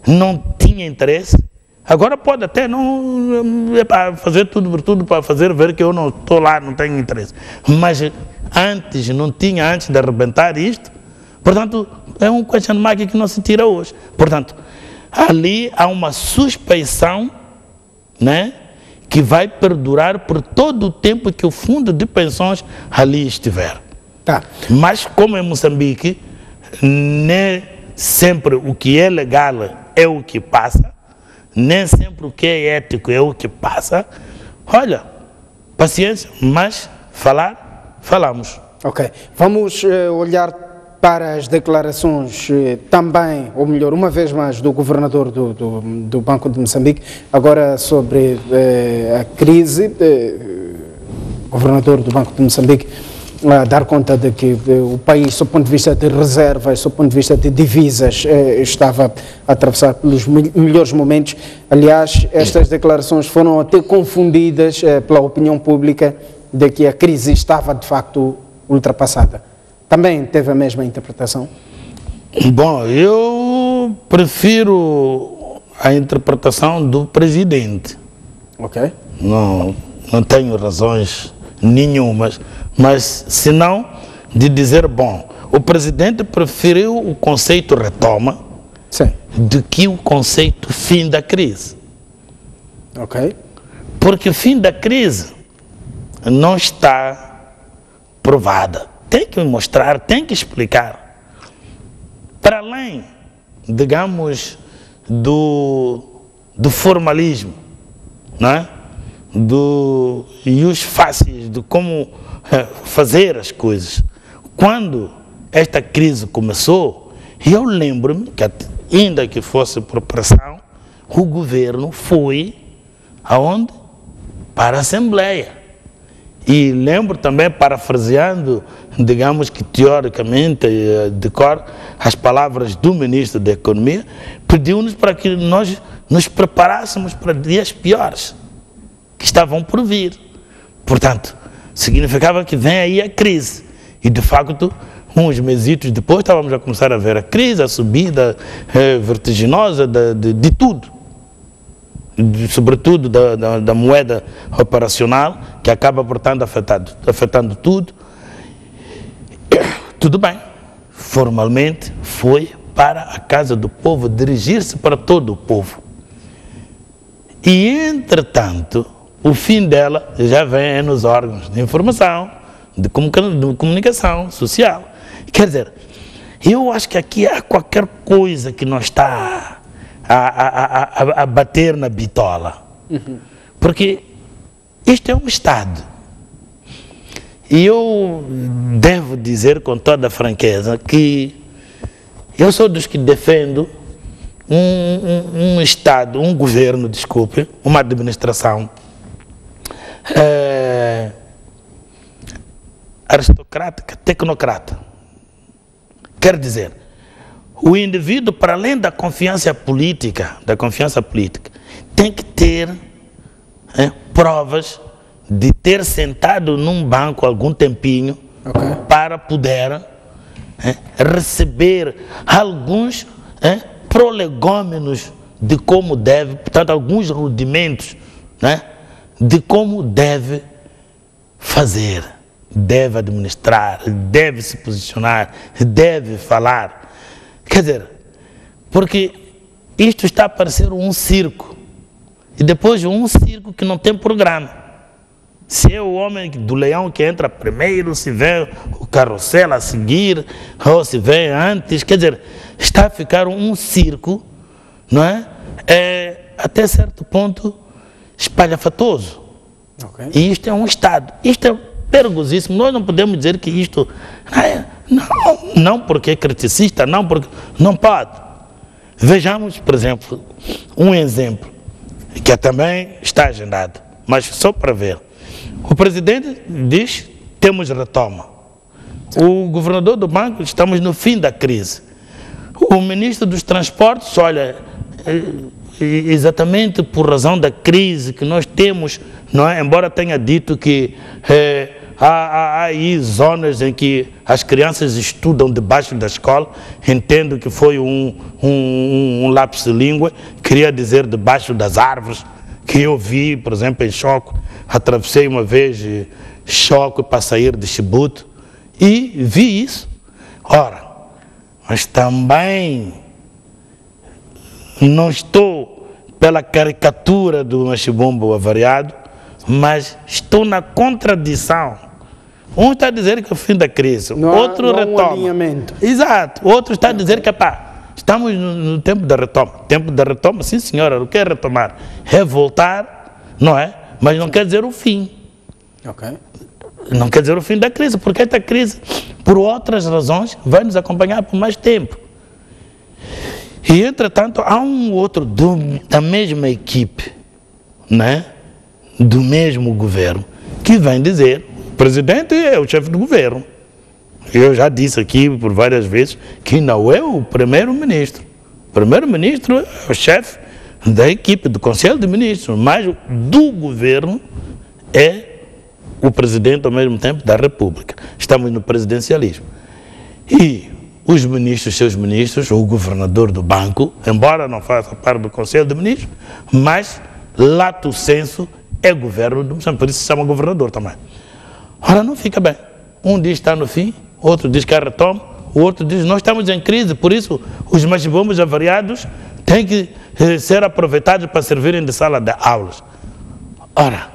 não tinha interesse? Agora pode até não fazer tudo para fazer ver que eu não estou lá, não tenho interesse. Mas antes, não tinha antes de arrebentar isto. Portanto, é um question mark que não se tira hoje. Portanto, ali há uma suspeição, né, que vai perdurar por todo o tempo que o fundo de pensões ali estiver. Tá. Mas como em Moçambique, nem sempre o que é legal é o que passa, nem sempre o que é ético é o que passa. Olha, paciência, mas falamos. Ok, vamos olhar para as declarações também, ou melhor, uma vez mais, do governador do Banco de Moçambique, agora sobre a crise. O governador do Banco de Moçambique a dar conta de que o país, do ponto de vista de reservas, do ponto de vista de divisas, estava a atravessar pelos melhores momentos. Aliás, estas declarações foram até confundidas pela opinião pública de que a crise estava, de facto, ultrapassada. Também teve a mesma interpretação? Bom, eu prefiro a interpretação do presidente. Ok. Não tenho razões nenhumas, mas senão de dizer, bom, o presidente preferiu o conceito retoma. Sim. Do que o conceito fim da crise. Ok. Porque o fim da crise não está provada. Tem que mostrar, tem que explicar. Para além, digamos, do formalismo, não é? E os fáceis de como fazer as coisas. Quando esta crise começou, eu lembro-me que, ainda que fosse por pressão, o governo foi aonde? Para a Assembleia. E lembro também, parafraseando, digamos que teoricamente, de cor, as palavras do ministro da Economia, pediu-nos para que nós nos preparássemos para dias piores, que estavam por vir. Portanto, significava que vem aí a crise. E, de facto, uns mesitos depois, estávamos a começar a ver a crise, a subida vertiginosa de tudo. Sobretudo da moeda operacional, que acaba, portanto, afetando tudo. Tudo bem, formalmente foi para a Casa do Povo, dirigir-se para todo o povo. E, entretanto, o fim dela já vem nos órgãos de informação, de comunicação social. Quer dizer, eu acho que aqui há qualquer coisa que não está a bater na bitola. Uhum. Porque isto é um Estado. E eu devo dizer com toda a franqueza que eu sou dos que defendo um Estado, um governo, desculpe, uma administração aristocrática, tecnocrata. Quer dizer, o indivíduo, para além da confiança política, tem que ter provas de ter sentado num banco algum tempinho para poder receber alguns prolegômenos de como deve, portanto, alguns rudimentos de como deve fazer, deve administrar, deve se posicionar, deve falar. Quer dizer, porque isto está a parecer um circo, e depois um circo que não tem programa. Se é o homem do leão que entra primeiro, se vê o carrossel a seguir, ou se vê antes, quer dizer, está a ficar um circo, não é? Até certo ponto espalhafatoso. E isto é um Estado. Isto é perigosíssimo. Nós não podemos dizer que isto... Não porque é criticista, não porque... Não pode. Vejamos, por exemplo, um exemplo, que também está agendado, mas só para ver. O presidente diz, temos retoma. O governador do banco, estamos no fim da crise. O ministro dos transportes, olha, exatamente por razão da crise que nós temos, não é? Embora tenha dito que há aí zonas em que as crianças estudam debaixo da escola, entendo que foi um lapso de língua, queria dizer debaixo das árvores, que eu vi, por exemplo, em Choco, atravessei uma vez Choco para sair de Chibuto e vi isso. Ora, mas também não estou pela caricatura do machibombo avariado, mas estou na contradição. Um está a dizer que é o fim da crise, outro retoma. Um alinhamento. Exato. Outro está a dizer que estamos no tempo da retoma. Tempo da retoma, sim senhora, o que é retomar? É voltar, não é? Mas não quer dizer o fim. Não quer dizer o fim da crise, porque esta crise, por outras razões, vai nos acompanhar por mais tempo. E, entretanto, há um outro da mesma equipe, né? Do mesmo governo, que vem dizer, o presidente é o chefe do governo. Eu já disse aqui por várias vezes que não é o primeiro-ministro. O primeiro-ministro é o chefe da equipe, do Conselho de Ministros, mas do governo é o presidente ao mesmo tempo da República. Estamos no presidencialismo. E os ministros, seus ministros, o governador do banco, embora não faça parte do Conselho de Ministros, mas lato sensu é governo do Moçambique, por isso se chama governador também. Ora, não fica bem. Um diz que está no fim, outro diz que retoma, o outro diz nós estamos em crise, por isso os machibombos avariados têm que ser aproveitados para servirem de sala de aulas. Ora,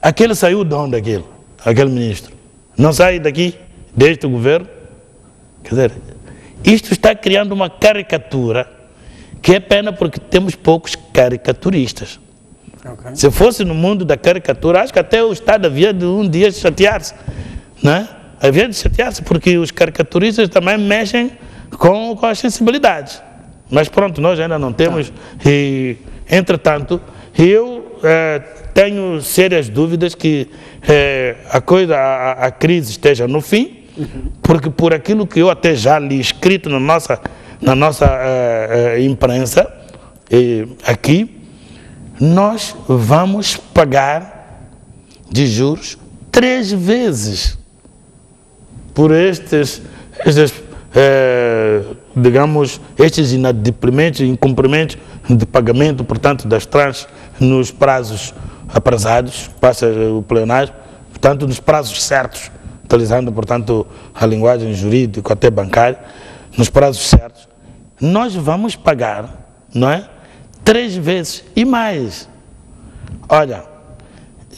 aquele saiu de onde aquele ministro? Não sai daqui, deste governo? Quer dizer, isto está criando uma caricatura que é pena porque temos poucos caricaturistas. Se fosse no mundo da caricatura, acho que até o Estado havia de um dia chatear-se, né? Havia de chatear-se, porque os caricaturistas também mexem com as sensibilidades. Mas pronto, nós ainda não temos. E, entretanto, eu tenho sérias dúvidas que a crise esteja no fim, porque por aquilo que eu até já li escrito na nossa imprensa, aqui, nós vamos pagar de juros 3 vezes por estes inadimplências, incumprimentos de pagamento, portanto, das tranches nos prazos aprazados, passa o plenário, portanto, nos prazos certos, utilizando, portanto, a linguagem jurídica, até bancária, nos prazos certos, nós vamos pagar, não é? 3 vezes e mais. Olha,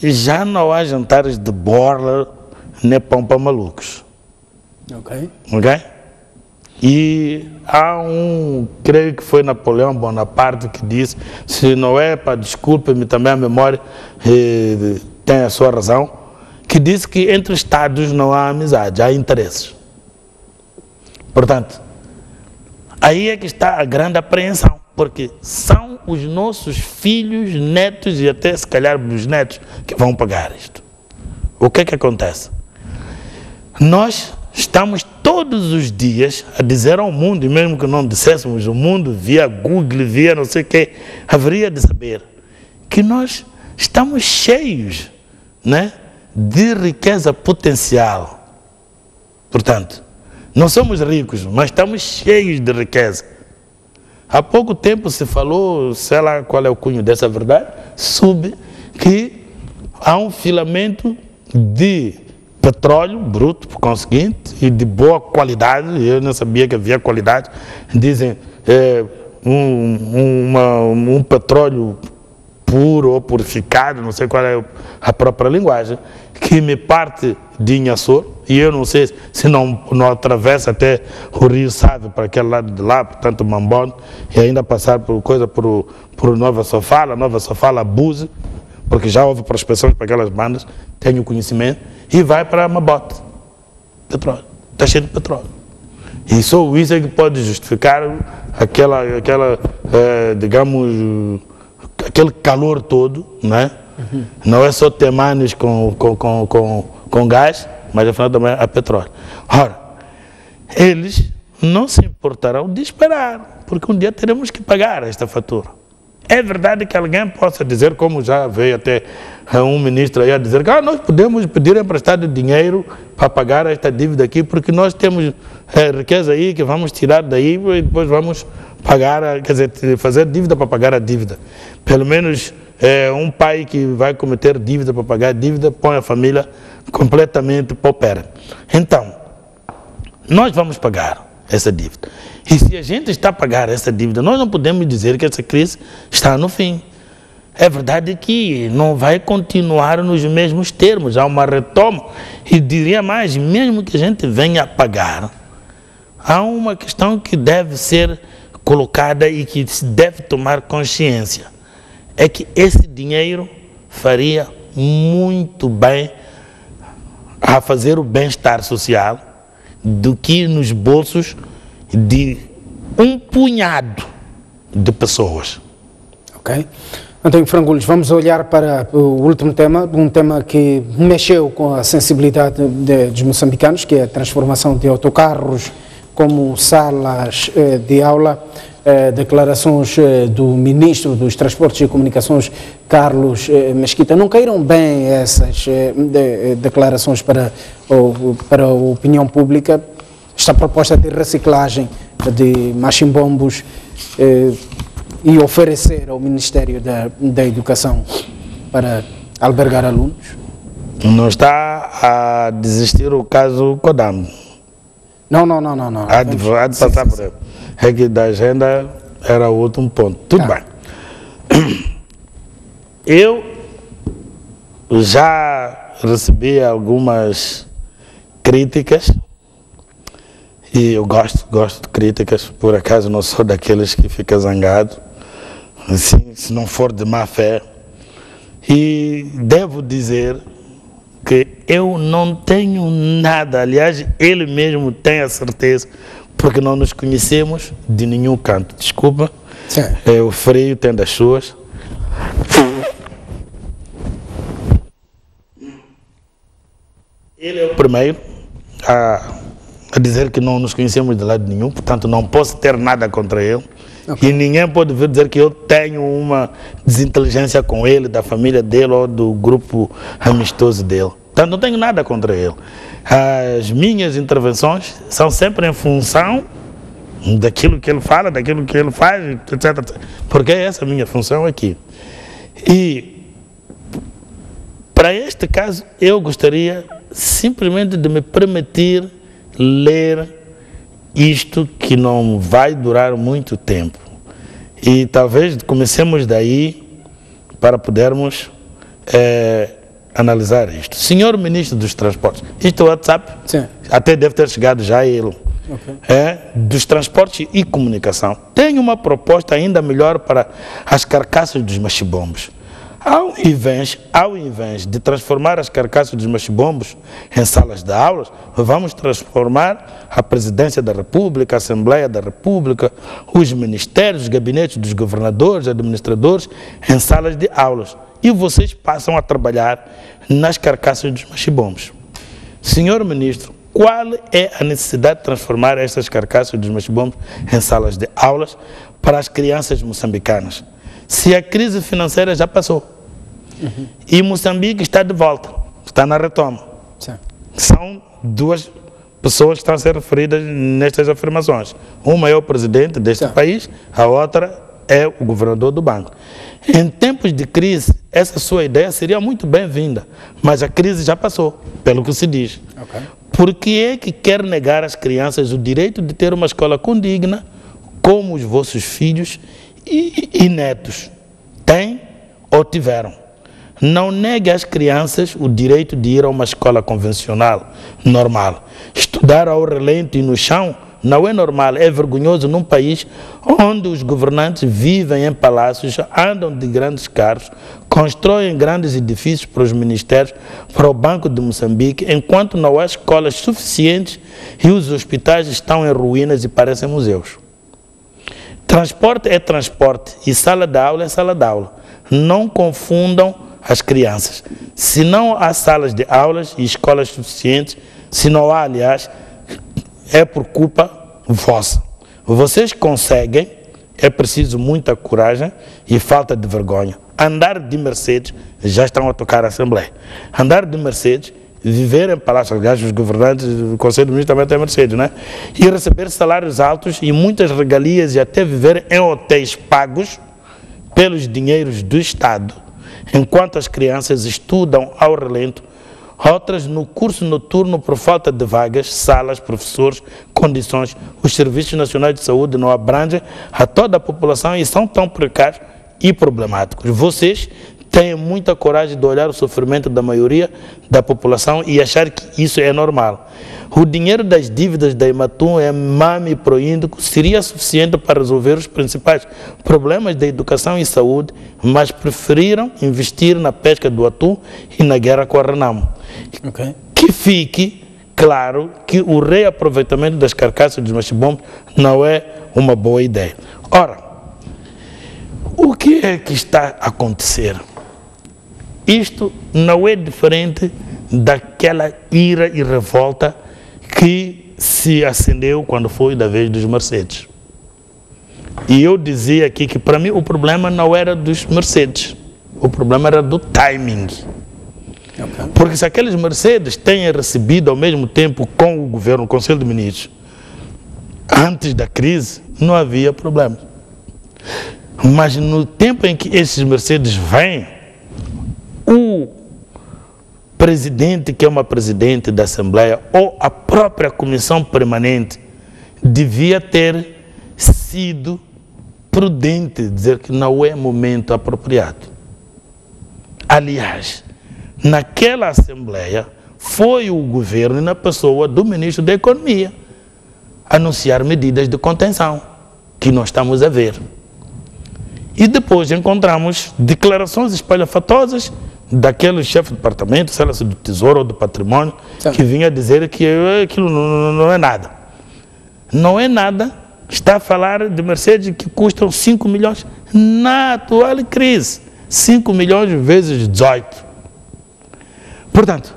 já não há jantares de borla nem pão para malucos. Ok? E há creio que foi Napoleão Bonaparte que disse, se não é para, desculpe-me também a memória, tem a sua razão, que disse que entre Estados não há amizade, há interesses. Portanto, Aí é que está a grande apreensão, porque são os nossos filhos, netos e até se calhar bisnetos que vão pagar isto. O que é que acontece? Nós estamos todos os dias a dizer ao mundo, e mesmo que não disséssemos, o mundo via Google, via não sei o que, haveria de saber que nós estamos cheios, né, de riqueza potencial. Portanto, não somos ricos, mas estamos cheios de riqueza. Há pouco tempo se falou, sei lá qual é o cunho dessa verdade, sobre que há um filamento de petróleo bruto, por conseguinte, e de boa qualidade. Eu não sabia que havia qualidade. Dizem um petróleo puro ou purificado, não sei qual é a própria linguagem, que me parte de Inhaçor, e eu não sei se não atravessa até o Rio Sávio para aquele lado de lá, portanto Mambonde, e ainda passar por Nova Sofala, Búzios, porque já houve prospecções para aquelas bandas, tenho conhecimento, e vai para Mabote. Petróleo. Está cheio de petróleo. E só isso é que pode justificar digamos, aquele calor todo, né? Uhum. Não é só temanes com gás, mas afinal também há petróleo. Ora, eles não se importarão de esperar, porque um dia teremos que pagar esta fatura. É verdade que alguém possa dizer, como já veio até um ministro aí a dizer, que nós podemos pedir emprestado dinheiro para pagar esta dívida aqui, porque nós temos riqueza aí que vamos tirar daí e depois vamos pagar, quer dizer, fazer dívida para pagar a dívida. Pelo menos um pai que vai cometer dívida para pagar a dívida põe a família completamente paupera. Então, nós vamos pagar essa dívida. E se a gente está a pagar essa dívida, nós não podemos dizer que essa crise está no fim. É verdade que não vai continuar nos mesmos termos, há uma retoma, e diria mais, mesmo que a gente venha a pagar, há uma questão que deve ser colocada e que se deve tomar consciência, é que esse dinheiro faria muito bem a fazer o bem-estar social do que nos bolsos de um punhado de pessoas. Ok. António Frangulhos, vamos olhar para o último tema, um tema que mexeu com a sensibilidade dos moçambicanos, que é a transformação de autocarros como salas de aula. Declarações do Ministro dos Transportes e Comunicações, Carlos Mesquita. Não caíram bem essas declarações para a opinião pública? Esta proposta de reciclagem de machimbombos e oferecer ao Ministério da Educação para albergar alunos? Não está a desistir o caso Kodam. Não. Há de passar por ele. É que da agenda era o último ponto. Tudo bem. Eu já recebi algumas críticas e eu gosto de críticas, por acaso não sou daqueles que fica zangado, assim, se não for de má fé. E devo dizer que eu não tenho nada, aliás, ele mesmo tem a certeza, porque não nos conhecemos de nenhum canto. Desculpa, o frio tem das suas. Ele é o primeiro a dizer que não nos conhecemos de lado nenhum, portanto não posso ter nada contra ele. Okay. E ninguém pode vir dizer que eu tenho uma desinteligência com ele, da família dele ou do grupo amistoso dele. Portanto, não tenho nada contra ele. As minhas intervenções são sempre em função daquilo que ele fala, daquilo que ele faz, etc. Porque é essa a minha função aqui. E, para este caso, eu gostaria simplesmente de me permitir ler isto que não vai durar muito tempo. E talvez comecemos daí para podermos analisar isto. Senhor Ministro dos Transportes, isto é o WhatsApp, sim, até deve ter chegado já a ele, okay, dos Transportes e Comunicação. Tem uma proposta ainda melhor para as carcaças dos machibombos. Ao invés de transformar as carcaças dos machibombos em salas de aulas, vamos transformar a Presidência da República, a Assembleia da República, os ministérios, os gabinetes dos governadores, administradores, em salas de aulas. E vocês passam a trabalhar nas carcaças dos machibombos. Senhor Ministro, qual é a necessidade de transformar estas carcaças dos machibombos em salas de aulas para as crianças moçambicanas? Se a crise financeira já passou e Moçambique está de volta, está na retoma. Sim. São duas pessoas que estão a ser referidas nestas afirmações. Uma é o presidente deste país, a outra é o governador do banco. Em tempos de crise, essa sua ideia seria muito bem-vinda, mas a crise já passou, pelo que se diz. Okay. Por que é que quer negar às crianças o direito de ter uma escola condigna, como os vossos filhos e netos têm ou tiveram? Não negue às crianças o direito de ir a uma escola convencional, normal. Estudar ao relento e no chão não é normal, é vergonhoso num país onde os governantes vivem em palácios, andam de grandes carros, constroem grandes edifícios para os ministérios, para o Banco de Moçambique, enquanto não há escolas suficientes e os hospitais estão em ruínas e parecem museus. Transporte é transporte e sala de aula é sala de aula. Não confundam as crianças. Se não há salas de aulas e escolas suficientes, se não há, aliás, é por culpa vossa. Vocês conseguem, é preciso muita coragem e falta de vergonha. Andar de Mercedes, já estão a tocar a Assembleia. Andar de Mercedes, viver em palácios, aliás, os governantes do Conselho de Ministros também têm Mercedes, né? E receber salários altos e muitas regalias e até viver em hotéis pagos pelos dinheiros do Estado, enquanto as crianças estudam ao relento, outras no curso noturno por falta de vagas, salas, professores, condições. Os serviços nacionais de saúde não abrangem a toda a população e são tão precários e problemáticos. Vocês têm muita coragem de olhar o sofrimento da maioria da população e achar que isso é normal. O dinheiro das dívidas da Ematum, Mami e Proíndico seria suficiente para resolver os principais problemas da educação e saúde, mas preferiram investir na pesca do atum e na guerra com a Renamo. Okay. Que fique claro que o reaproveitamento das carcaças dos machibombos não é uma boa ideia. Ora, o que é que está a acontecer? Isto não é diferente daquela ira e revolta que se acendeu quando foi da vez dos Mercedes. E eu dizia aqui que para mim o problema não era dos Mercedes, o problema era do timing. Okay. Porque se aqueles Mercedes têm recebido ao mesmo tempo com o governo, o Conselho de Ministros, antes da crise, não havia problema. Mas no tempo em que esses Mercedes vêm, o presidente, que é uma presidente da Assembleia, ou a própria comissão permanente, devia ter sido prudente, dizer que não é momento apropriado. Aliás, naquela Assembleia, foi o governo, na pessoa do ministro da Economia, anunciar medidas de contenção, que nós estamos a ver. E depois encontramos declarações espalhafatosas daquele chefe de departamento, sei lá se do Tesouro ou do Patrimônio, que vinha dizer que aquilo não é nada. Não é nada, está a falar de Mercedes que custam 5 milhões na atual crise. 5 milhões vezes 18. Portanto,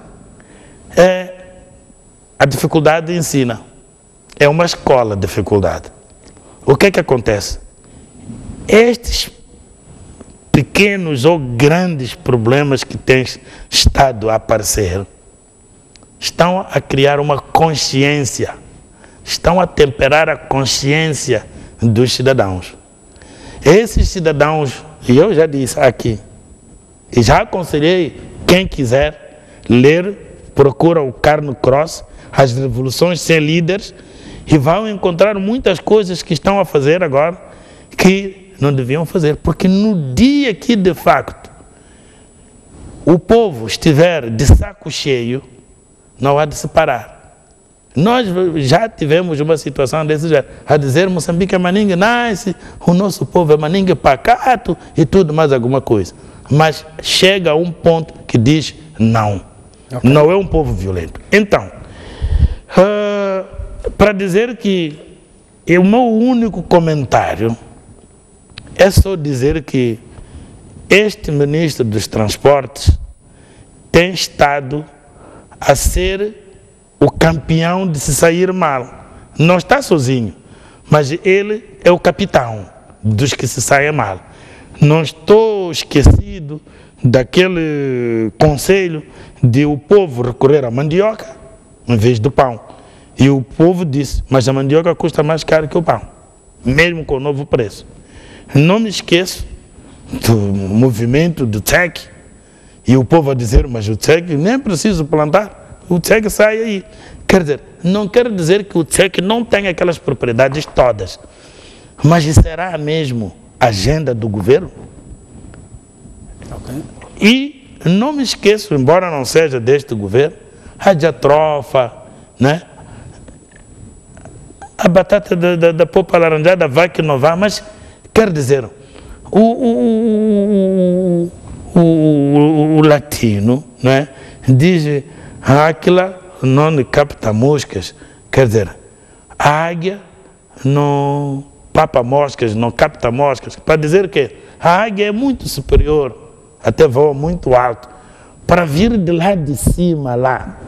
a dificuldade ensina. É uma escola de dificuldade. O que é que acontece? Estes pequenos ou grandes problemas que têm estado a aparecer estão a criar uma consciência, estão a temperar a consciência dos cidadãos. Esses cidadãos, e eu já disse aqui, e já aconselhei quem quiser ler, procura o Carno Cross, As Revoluções Sem Líderes, e vão encontrar muitas coisas que estão a fazer agora que não deviam fazer, porque no dia que de facto o povo estiver de saco cheio, não há de se parar. Nós já tivemos uma situação desse jeito, a dizer Moçambique é maningue nice, o nosso povo é maningue pacato e tudo mais alguma coisa. Mas chega a um ponto que diz não, não é um povo violento. Então, para dizer que o meu único comentário é só dizer que este ministro dos Transportes tem estado a ser o campeão de se sair mal. Não está sozinho, mas ele é o capitão dos que se saem mal. Não estou esquecido daquele conselho de o povo recorrer à mandioca em vez do pão. E o povo disse, mas a mandioca custa mais caro que o pão, mesmo com o novo preço. Não me esqueço do movimento do TSEC, e o povo a dizer, mas o TSEC nem preciso plantar, o TSEC sai aí. Quer dizer, não quero dizer que o TSEC não tem aquelas propriedades todas, mas será mesmo a agenda do governo? E não me esqueço, embora não seja deste governo, a diatrofa, né? A batata da polpa laranjada vai que não vai, mas quer dizer, o latino, né, diz águila não capta moscas, quer dizer, a águia não papa moscas, não capta moscas, para dizer que a águia é muito superior, até voa muito alto, para vir de lá de cima, lá,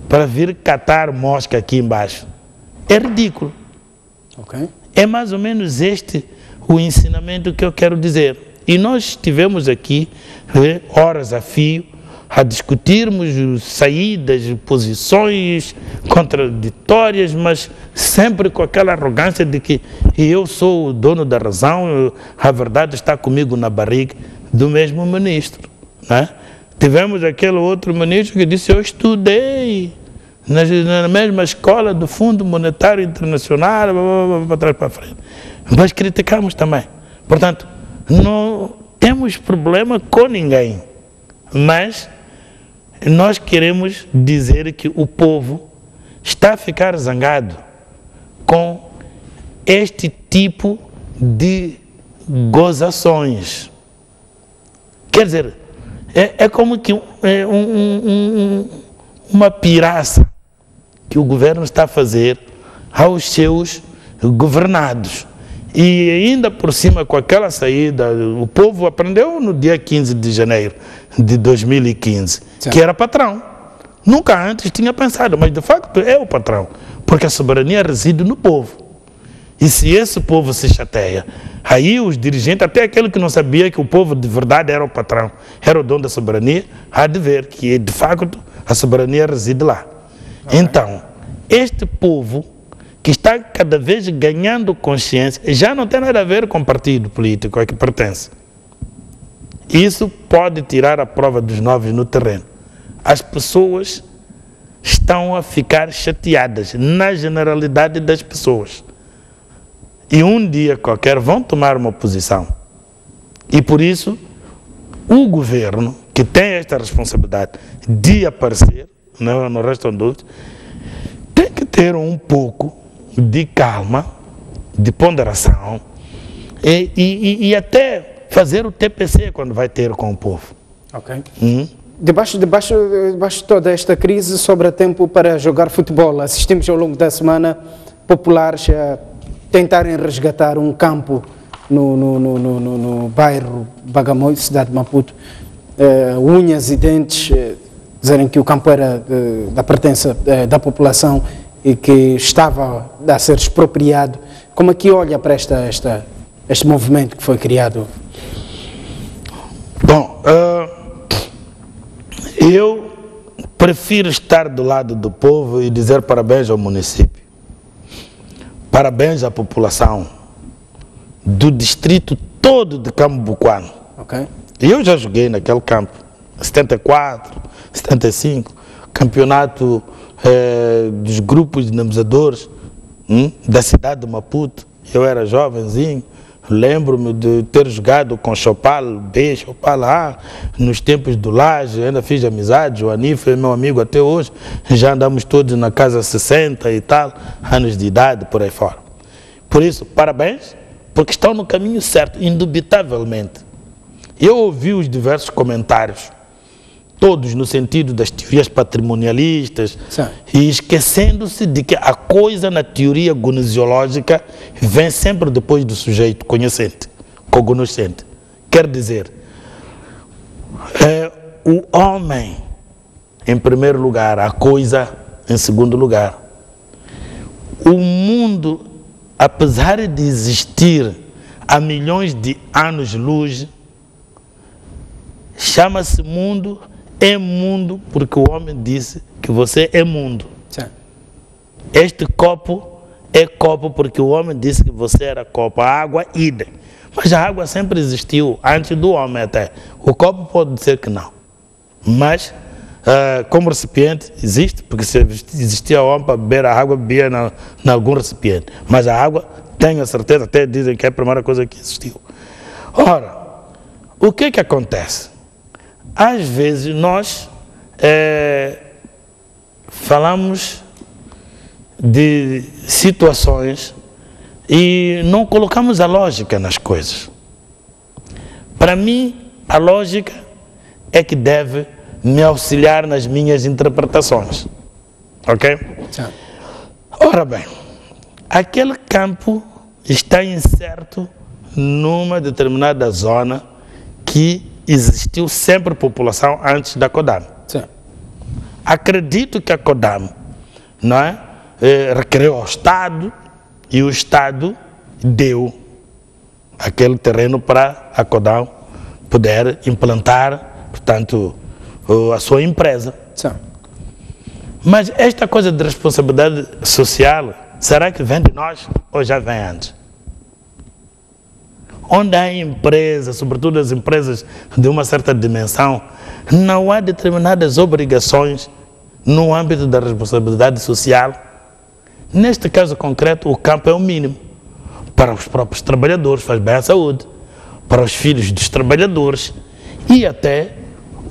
para vir catar mosca aqui embaixo, é ridículo. É mais ou menos este o ensinamento que eu quero dizer. E nós estivemos aqui horas a fio a discutirmos saídas, posições contraditórias, mas sempre com aquela arrogância de que eu sou o dono da razão, a verdade está comigo na barriga do mesmo ministro, né? Tivemos aquele outro ministro que disse, eu estudei na mesma escola do Fundo Monetário Internacional, para trás para frente. Mas criticamos também. Portanto, não temos problema com ninguém, mas nós queremos dizer que o povo está a ficar zangado com este tipo de gozações. Quer dizer, é como que uma piraça que o governo está a fazer aos seus governados. E ainda por cima, com aquela saída, o povo aprendeu no dia 15 de janeiro de 2015, que era patrão. Nunca antes tinha pensado, mas de facto é o patrão, porque a soberania reside no povo. E se esse povo se chateia, aí os dirigentes, até aquele que não sabia que o povo de verdade era o patrão, era o dono da soberania, há de ver que de facto a soberania reside lá. Então, este povo que está cada vez ganhando consciência, já não tem nada a ver com o partido político a que pertence. Isso pode tirar a prova dos novos no terreno. As pessoas estão a ficar chateadas, na generalidade das pessoas. E um dia qualquer vão tomar uma posição. E por isso, o governo, que tem esta responsabilidade de aparecer, não restam dúvidas, tem que ter um pouco de calma, de ponderação e até fazer o TPC quando vai ter com o povo. Debaixo de toda esta crise, sobra tempo para jogar futebol. Assistimos ao longo da semana populares a tentarem resgatar um campo no bairro Bagamoio, cidade de Maputo, unhas e dentes, dizerem que o campo era da pertença da população e que estava a ser expropriado. Como é que olha para este movimento que foi criado? Bom, eu prefiro estar do lado do povo e dizer parabéns ao município. Parabéns à população do distrito todo de Cambuquano. Eu já joguei naquele campo, 74, 75, campeonato dos grupos de dinamizadores da cidade de Maputo. Eu era jovenzinho, Lembro-me de ter jogado com Chopal, nos tempos do Laje, ainda fiz amizade, o Anif é meu amigo até hoje, já andamos todos na casa 60 e tal, anos de idade, por aí fora. Por isso, parabéns, porque estão no caminho certo, indubitavelmente. Eu ouvi os diversos comentários, todos no sentido das teorias patrimonialistas, sim, e esquecendo-se de que a coisa na teoria gnosiológica vem sempre depois do sujeito conhecente, cognoscente. Quer dizer, o homem em primeiro lugar, a coisa em segundo lugar. O mundo, apesar de existir há milhões de anos-luz, chama-se mundo. É mundo porque o homem disse que você é mundo. sim. Este copo é copo porque o homem disse que você era copo. A água, idem. Mas a água sempre existiu, antes do homem até. O copo pode ser que não. Mas, como recipiente, existe, porque se existia homem para beber a água, bebia em algum recipiente. Mas a água, tenho a certeza, até dizem que é a primeira coisa que existiu. Ora, o que acontece? Às vezes nós falamos de situações e não colocamos a lógica nas coisas. Para mim, a lógica é que deve me auxiliar nas minhas interpretações. Ok? Sim. Ora bem, aquele campo está incerto numa determinada zona que existiu sempre população antes da CODAM. Sim. Acredito que a CODAM, não é, requereu ao Estado e o Estado deu aquele terreno para a CODAM poder implantar, portanto, a sua empresa. Sim. Mas esta coisa de responsabilidade social, será que vem de nós ou já vem antes? Onde há empresas, sobretudo as empresas de uma certa dimensão, não há determinadas obrigações no âmbito da responsabilidade social. Neste caso concreto, o campo é o mínimo. Para os próprios trabalhadores, faz bem à saúde. Para os filhos dos trabalhadores e até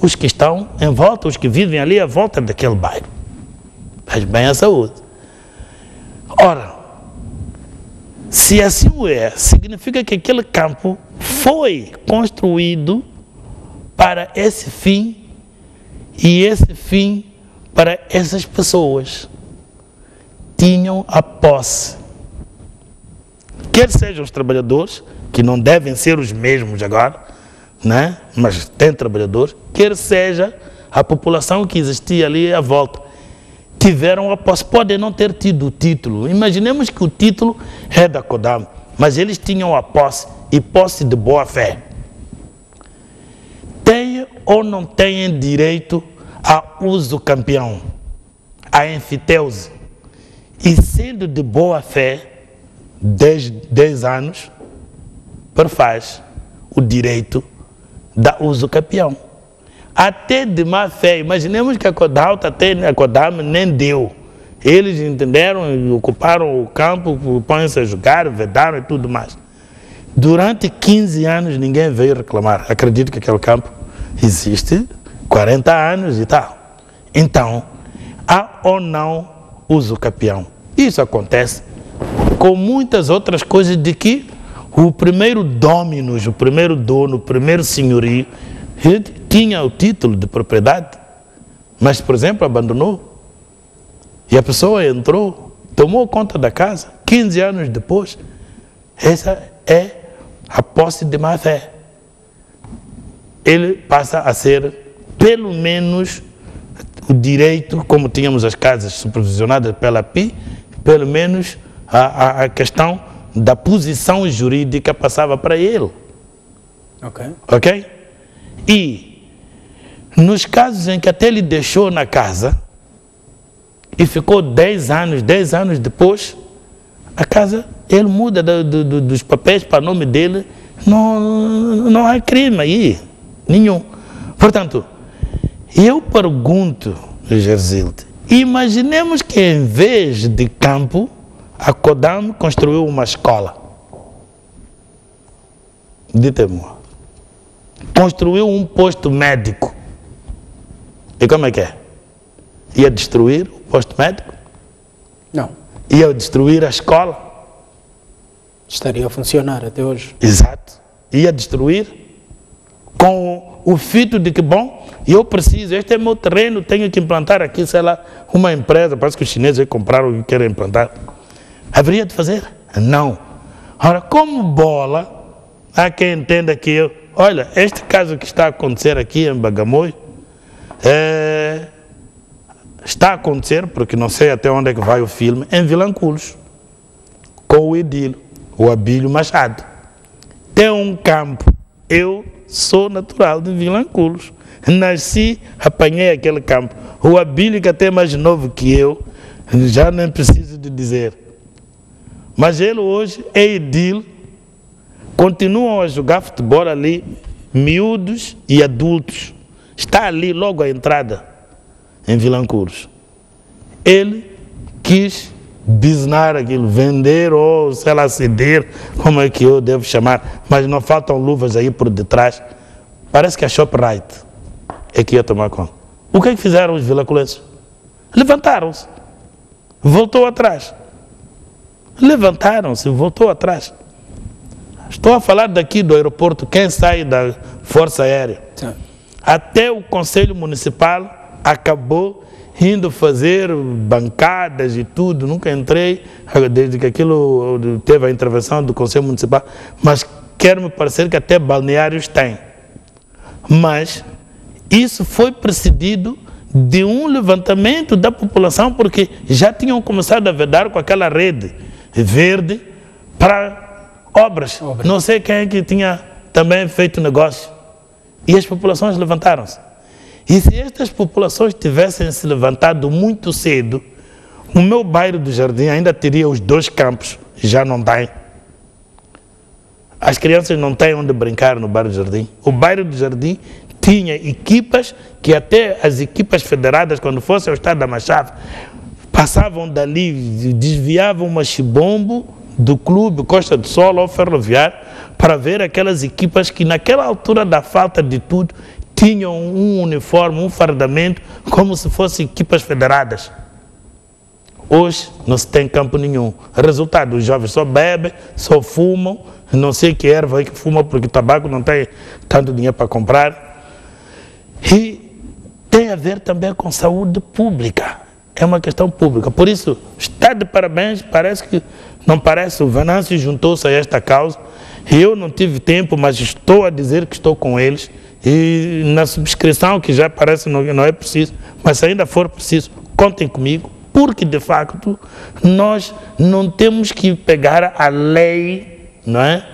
os que estão em volta, os que vivem ali à volta daquele bairro. Faz bem à saúde. Ora, se assim o é, significa que aquele campo foi construído para esse fim e esse fim para essas pessoas. Tinham a posse. Quer sejam os trabalhadores, que não devem ser os mesmos agora, né? Mas tem trabalhadores, quer seja a população que existia ali à volta. Tiveram a posse, podem não ter tido o título. Imaginemos que o título é da CODAM, mas eles tinham a posse e posse de boa fé. Têm ou não têm direito a uso campeão, a enfiteuse. E sendo de boa fé, 10 anos, perfaz o direito da uso campeão. Até de má fé, imaginemos que a CODAM nem deu. Eles entenderam, ocuparam o campo, põem-se a jogar, vedaram e tudo mais. Durante 15 anos ninguém veio reclamar. Acredito que aquele campo existe 40 anos e tal. Então, há ou não uso campeão. Isso acontece com muitas outras coisas de que o primeiro dominus, o primeiro dono, o primeiro senhorio, ele tinha o título de propriedade, mas, por exemplo, abandonou. E a pessoa entrou, tomou conta da casa, 15 anos depois. Essa é a posse de má fé. Ele passa a ser, pelo menos, o direito, como tínhamos as casas supervisionadas pela PI, pelo menos a questão da posição jurídica passava para ele. Ok? E, nos casos em que até ele deixou na casa e ficou 10 anos depois, a casa, ele muda dos papéis para o nome dele, não há crime aí, nenhum. Portanto, eu pergunto, Gerzilde, imaginemos que em vez de campo, a CODAM construiu uma escola. de Temor. Construiu um posto médico. E como é que é? Ia destruir o posto médico? Não. Ia destruir a escola? Estaria a funcionar até hoje. Exato. Ia destruir com o fito de que, bom, eu preciso, este é meu terreno, tenho que implantar aqui, sei lá, uma empresa, parece que os chineses compraram e querem implantar. Haveria de fazer? Não. Ora, como bola, há quem entenda que olha, este caso que está a acontecer aqui em Bagamoio, está a acontecer, porque não sei até onde é que vai o filme, em Vilanculos, com o Edílio, o Abílio Machado. Tem um campo, eu sou natural de Vilanculos, nasci, apanhei aquele campo. O Abílio, que até é mais novo que eu, já nem preciso de dizer. Mas ele hoje é edil, continuam a jogar futebol ali, miúdos e adultos. Está ali logo à entrada, em Vilanculos. Ele quis bisnar aquilo, vender ou, sei lá, ceder, como é que eu devo chamar, mas não faltam luvas aí por detrás. Parece que a ShopRite é que ia tomar conta. O que é que fizeram os vilanculenses? Levantaram-se, voltou atrás. Levantaram-se, voltou atrás. Estou a falar daqui do aeroporto, quem sai da Força Aérea. Sim. Até o Conselho Municipal acabou indo fazer bancadas e tudo. Nunca entrei, desde que aquilo teve a intervenção do Conselho Municipal, mas quer-me parecer que até balneários têm. Mas isso foi precedido de um levantamento da população, porque já tinham começado a vedar com aquela rede verde para obras. Não sei quem é que tinha também feito negócio. E as populações levantaram-se. E se estas populações tivessem se levantado muito cedo, o meu bairro do Jardim ainda teria os 2 campos, já não tem. As crianças não têm onde brincar no bairro do Jardim. O bairro do Jardim tinha equipas que até as equipas federadas, quando fossem ao estado da Machave, passavam dali, desviavam uma chibombo do clube Costa do Sol ou Ferroviário para ver aquelas equipas que naquela altura da falta de tudo tinham um uniforme, um fardamento, como se fossem equipas federadas. Hoje não se tem campo nenhum. Resultado, os jovens só bebem, só fumam, não sei que erva aí que fuma, porque o tabaco não tem tanto dinheiro para comprar. E tem a ver também com saúde pública. É uma questão pública. Por isso, está de parabéns, parece que, não parece, o Venâncio juntou-se a esta causa. Eu não tive tempo, mas estou a dizer que estou com eles. E na subscrição, que já parece não é preciso, mas se ainda for preciso, contem comigo, porque de facto nós não temos que pegar a lei, não é?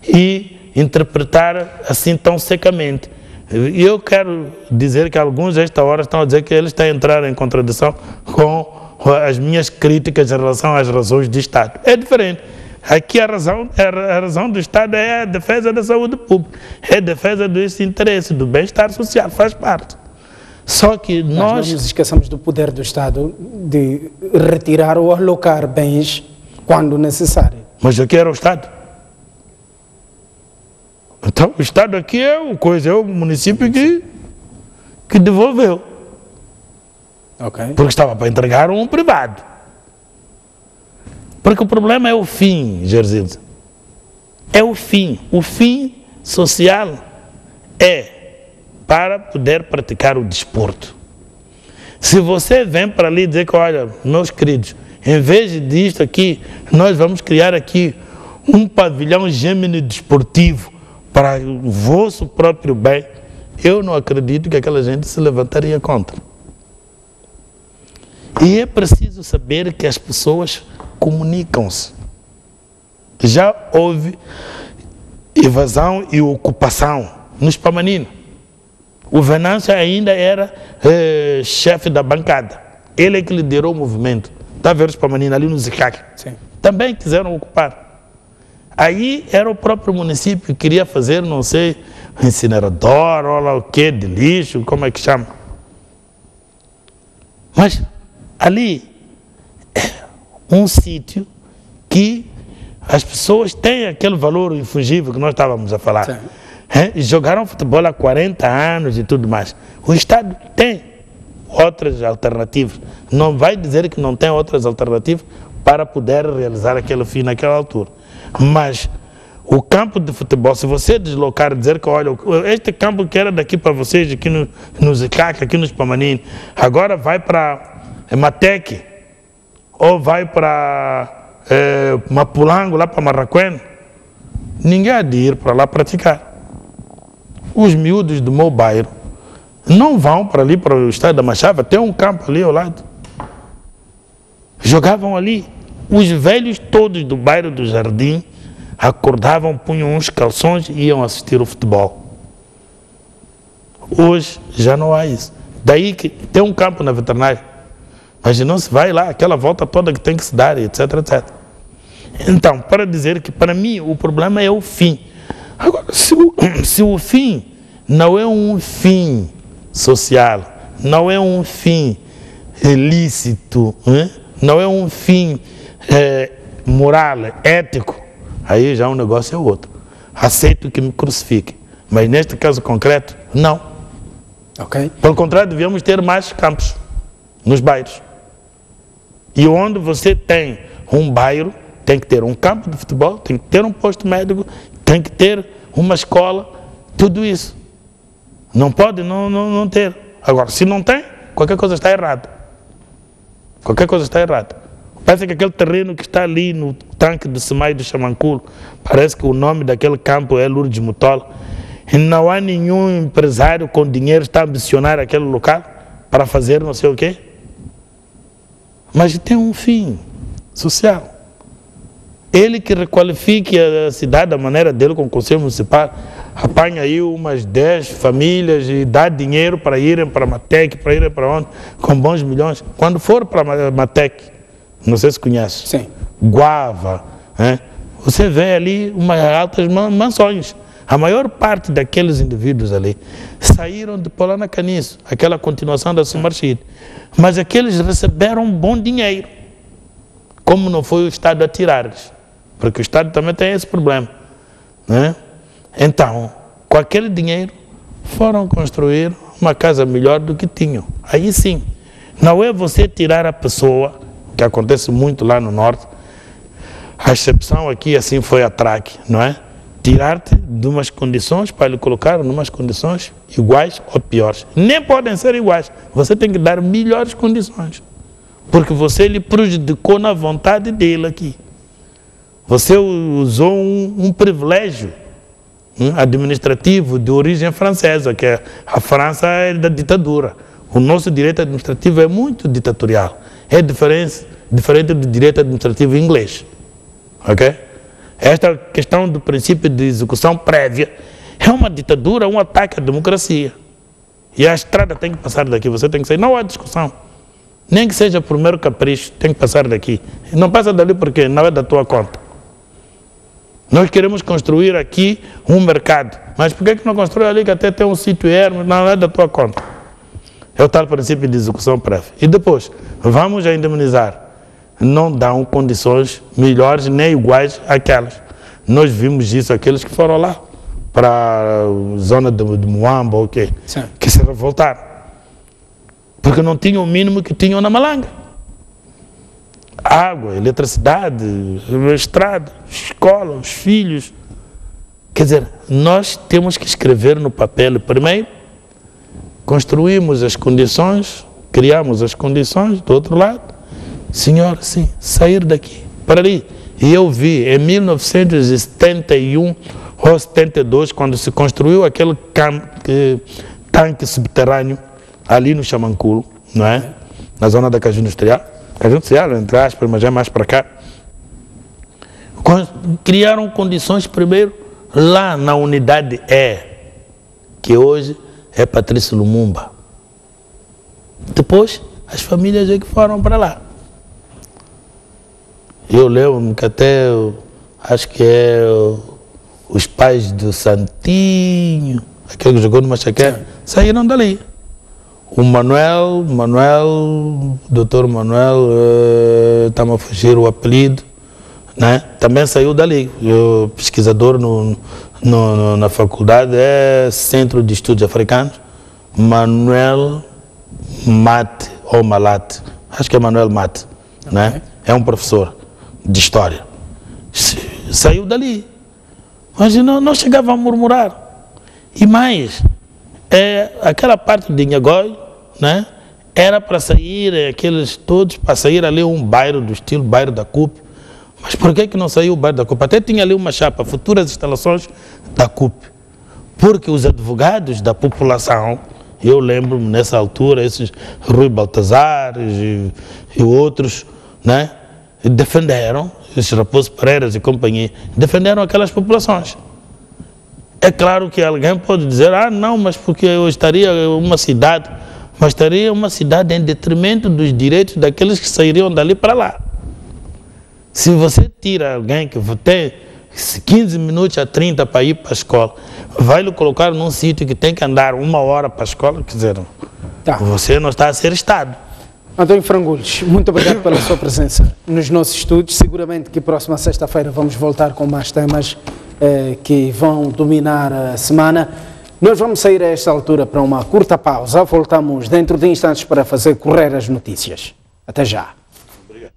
E interpretar assim tão secamente. E eu quero dizer que alguns a esta hora estão a dizer que eles estão a entrar em contradição com as minhas críticas em relação às razões de Estado. É diferente. Aqui a razão do Estado é a defesa da saúde pública, é a defesa desse interesse, do bem-estar social, faz parte. Só que nós... não nos esqueçamos do poder do Estado de retirar ou alocar bens quando necessário. Mas aqui era o Estado. Então o Estado aqui é o município que devolveu. Okay. Porque estava para entregar um privado. Porque o problema é o fim, Gersílio. É o fim. O fim social é para poder praticar o desporto. Se você vem para ali dizer que, olha, meus queridos, em vez disto aqui, nós vamos criar aqui um pavilhão gêmeo desportivo para o vosso próprio bem, eu não acredito que aquela gente se levantaria contra. E é preciso saber que as pessoas comunicam-se. Já houve evasão e ocupação no Spamanino. O Venâncio ainda era chefe da bancada. Ele é que liderou o movimento. Está a ver o Spamanino ali no Zicac? Sim. Também quiseram ocupar. Aí era o próprio município que queria fazer, não sei, incinerador, ou lá o que, de lixo, como é que chama. Mas ali é um sítio que As pessoas têm aquele valor infungível que nós estávamos a falar. E jogaram futebol há 40 anos e tudo mais. O Estado tem outras alternativas. Não vai dizer que não tem outras alternativas para poder realizar aquele fim naquela altura. Mas o campo de futebol, se você deslocar e dizer que, olha, este campo que era daqui para vocês, aqui no Zicaca, aqui nos Pamanini, agora vai para Matec, ou vai para Mapulango, lá para Marraquém, ninguém há de ir para lá praticar. Os miúdos do meu bairro não vão para ali, para o estádio da Machava, tem um campo ali ao lado. Jogavam ali. Os velhos todos do bairro do Jardim acordavam, punham uns calções e iam assistir o futebol. Hoje já não há isso. Daí que tem um campo na veterinária, mas não se vai lá, aquela volta toda que tem que se dar, etc, etc. Então, para dizer que para mim o problema é o fim. Agora, se o fim não é um fim social, não é um fim lícito, não é um fim moral, ético, aí já um negócio é outro. Aceito que me crucifique, mas neste caso concreto, não. Okay. Pelo contrário, devíamos ter mais campos nos bairros. E onde você tem um bairro, tem que ter um campo de futebol, tem que ter um posto médico, tem que ter uma escola, tudo isso. Não pode não ter. Agora, se não tem, qualquer coisa está errada. Qualquer coisa está errada. Parece que aquele terreno que está ali no tanque do Semai do Chamanculo, parece que o nome daquele campo é Lourdes Mutola. E não há nenhum empresário com dinheiro que está a ambicionar aquele local para fazer não sei o quê. Mas tem um fim social. Ele que requalifique a cidade da maneira dele com o Conselho Municipal, apanha aí umas 10 famílias e dá dinheiro para irem para a Matec, para irem para onde, com bons milhões. Quando for para a Matec, não sei se conhece, sim, Guava, você vê ali umas altas mansões. A maior parte daqueles indivíduos ali saíram de Polana Caniço, aquela continuação da Sumarchide. Mas aqueles receberam um bom dinheiro, como não foi o Estado a tirar-lhes, porque o Estado também tem esse problema. Então, com aquele dinheiro, foram construir uma casa melhor do que tinham. Aí sim, não é você tirar a pessoa, que acontece muito lá no Norte, a exceção aqui assim foi a Traque, não é? Tirar-te de umas condições para lhe colocar em umas condições iguais ou piores. Nem podem ser iguais, você tem que dar melhores condições, porque você lhe prejudicou na vontade dele aqui. Você usou um privilégio administrativo de origem francesa, que a França é da ditadura. O nosso direito administrativo é muito ditatorial. É diferente do direito administrativo inglês. Ok? Esta questão do princípio de execução prévia é uma ditadura, um ataque à democracia. E a estrada tem que passar daqui, você tem que sair. Não há discussão. Nem que seja por mero capricho, tem que passar daqui. Não passa dali porque não é da tua conta. Nós queremos construir aqui um mercado. Mas por que não constrói ali que até tem um sítio ermo? Não é da tua conta. É o tal princípio de execução prévia. E depois, vamos a indemnizar. Não dão condições melhores nem iguais àquelas. Nós vimos isso, aqueles que foram lá para a zona de Moamba, okay, que se revoltaram. Porque não tinham o mínimo que tinham na Malanga. Água, eletricidade, estrada, escola, os filhos. Quer dizer, nós temos que escrever no papel primeiro, construímos as condições, criamos as condições do outro lado. Senhor, sim, sair daqui, para ali. E eu vi, em 1971 ou 72, quando se construiu aquele tanque subterrâneo ali no Chamanculo, não é? Na zona da Caju Industrial, entre aspas, mas é mais para cá. Criaram condições primeiro lá na unidade E, que hoje é Patrício Lumumba. Depois, as famílias é que foram para lá. Eu lembro que até, acho que é os pais do Santinho, aquele que jogou no Machaqué, saíram dali. O Dr. Manuel, está-me a fugir o apelido, né? Também saiu dali. Eu, pesquisador na faculdade, é Centro de Estudos Africanos, Manuel Mate, ou Malate, acho que é Manuel Mate, né? É um professor de história. Saiu dali. Mas não chegava a murmurar. E mais, aquela parte de Nhagói, né? Era para sair, aqueles todos, para sair ali um bairro do estilo bairro da CUP. Mas por que não saiu o bairro da CUP? Até tinha ali uma chapa, futuras instalações da CUP. Porque os advogados da população, eu lembro nessa altura, esses Rui Baltazar e outros, né? Defenderam, esses Raposo Pereiras e companhia, defenderam aquelas populações. É claro que alguém pode dizer, não, mas porque eu estaria uma cidade, mas estaria uma cidade em detrimento dos direitos daqueles que sairiam dali para lá. Se você tira alguém que tem 15 minutos a 30 para ir para a escola, vai lhe colocar num sítio que tem que andar 1 hora para a escola, quer dizer, você não está a ser Estado. Antônio Frangulhos, muito obrigado pela sua presença nos nossos estúdios. Seguramente que próxima sexta-feira vamos voltar com mais temas que vão dominar a semana. Nós vamos sair a esta altura para uma curta pausa. Voltamos dentro de instantes para fazer correr as notícias. Até já. Obrigado.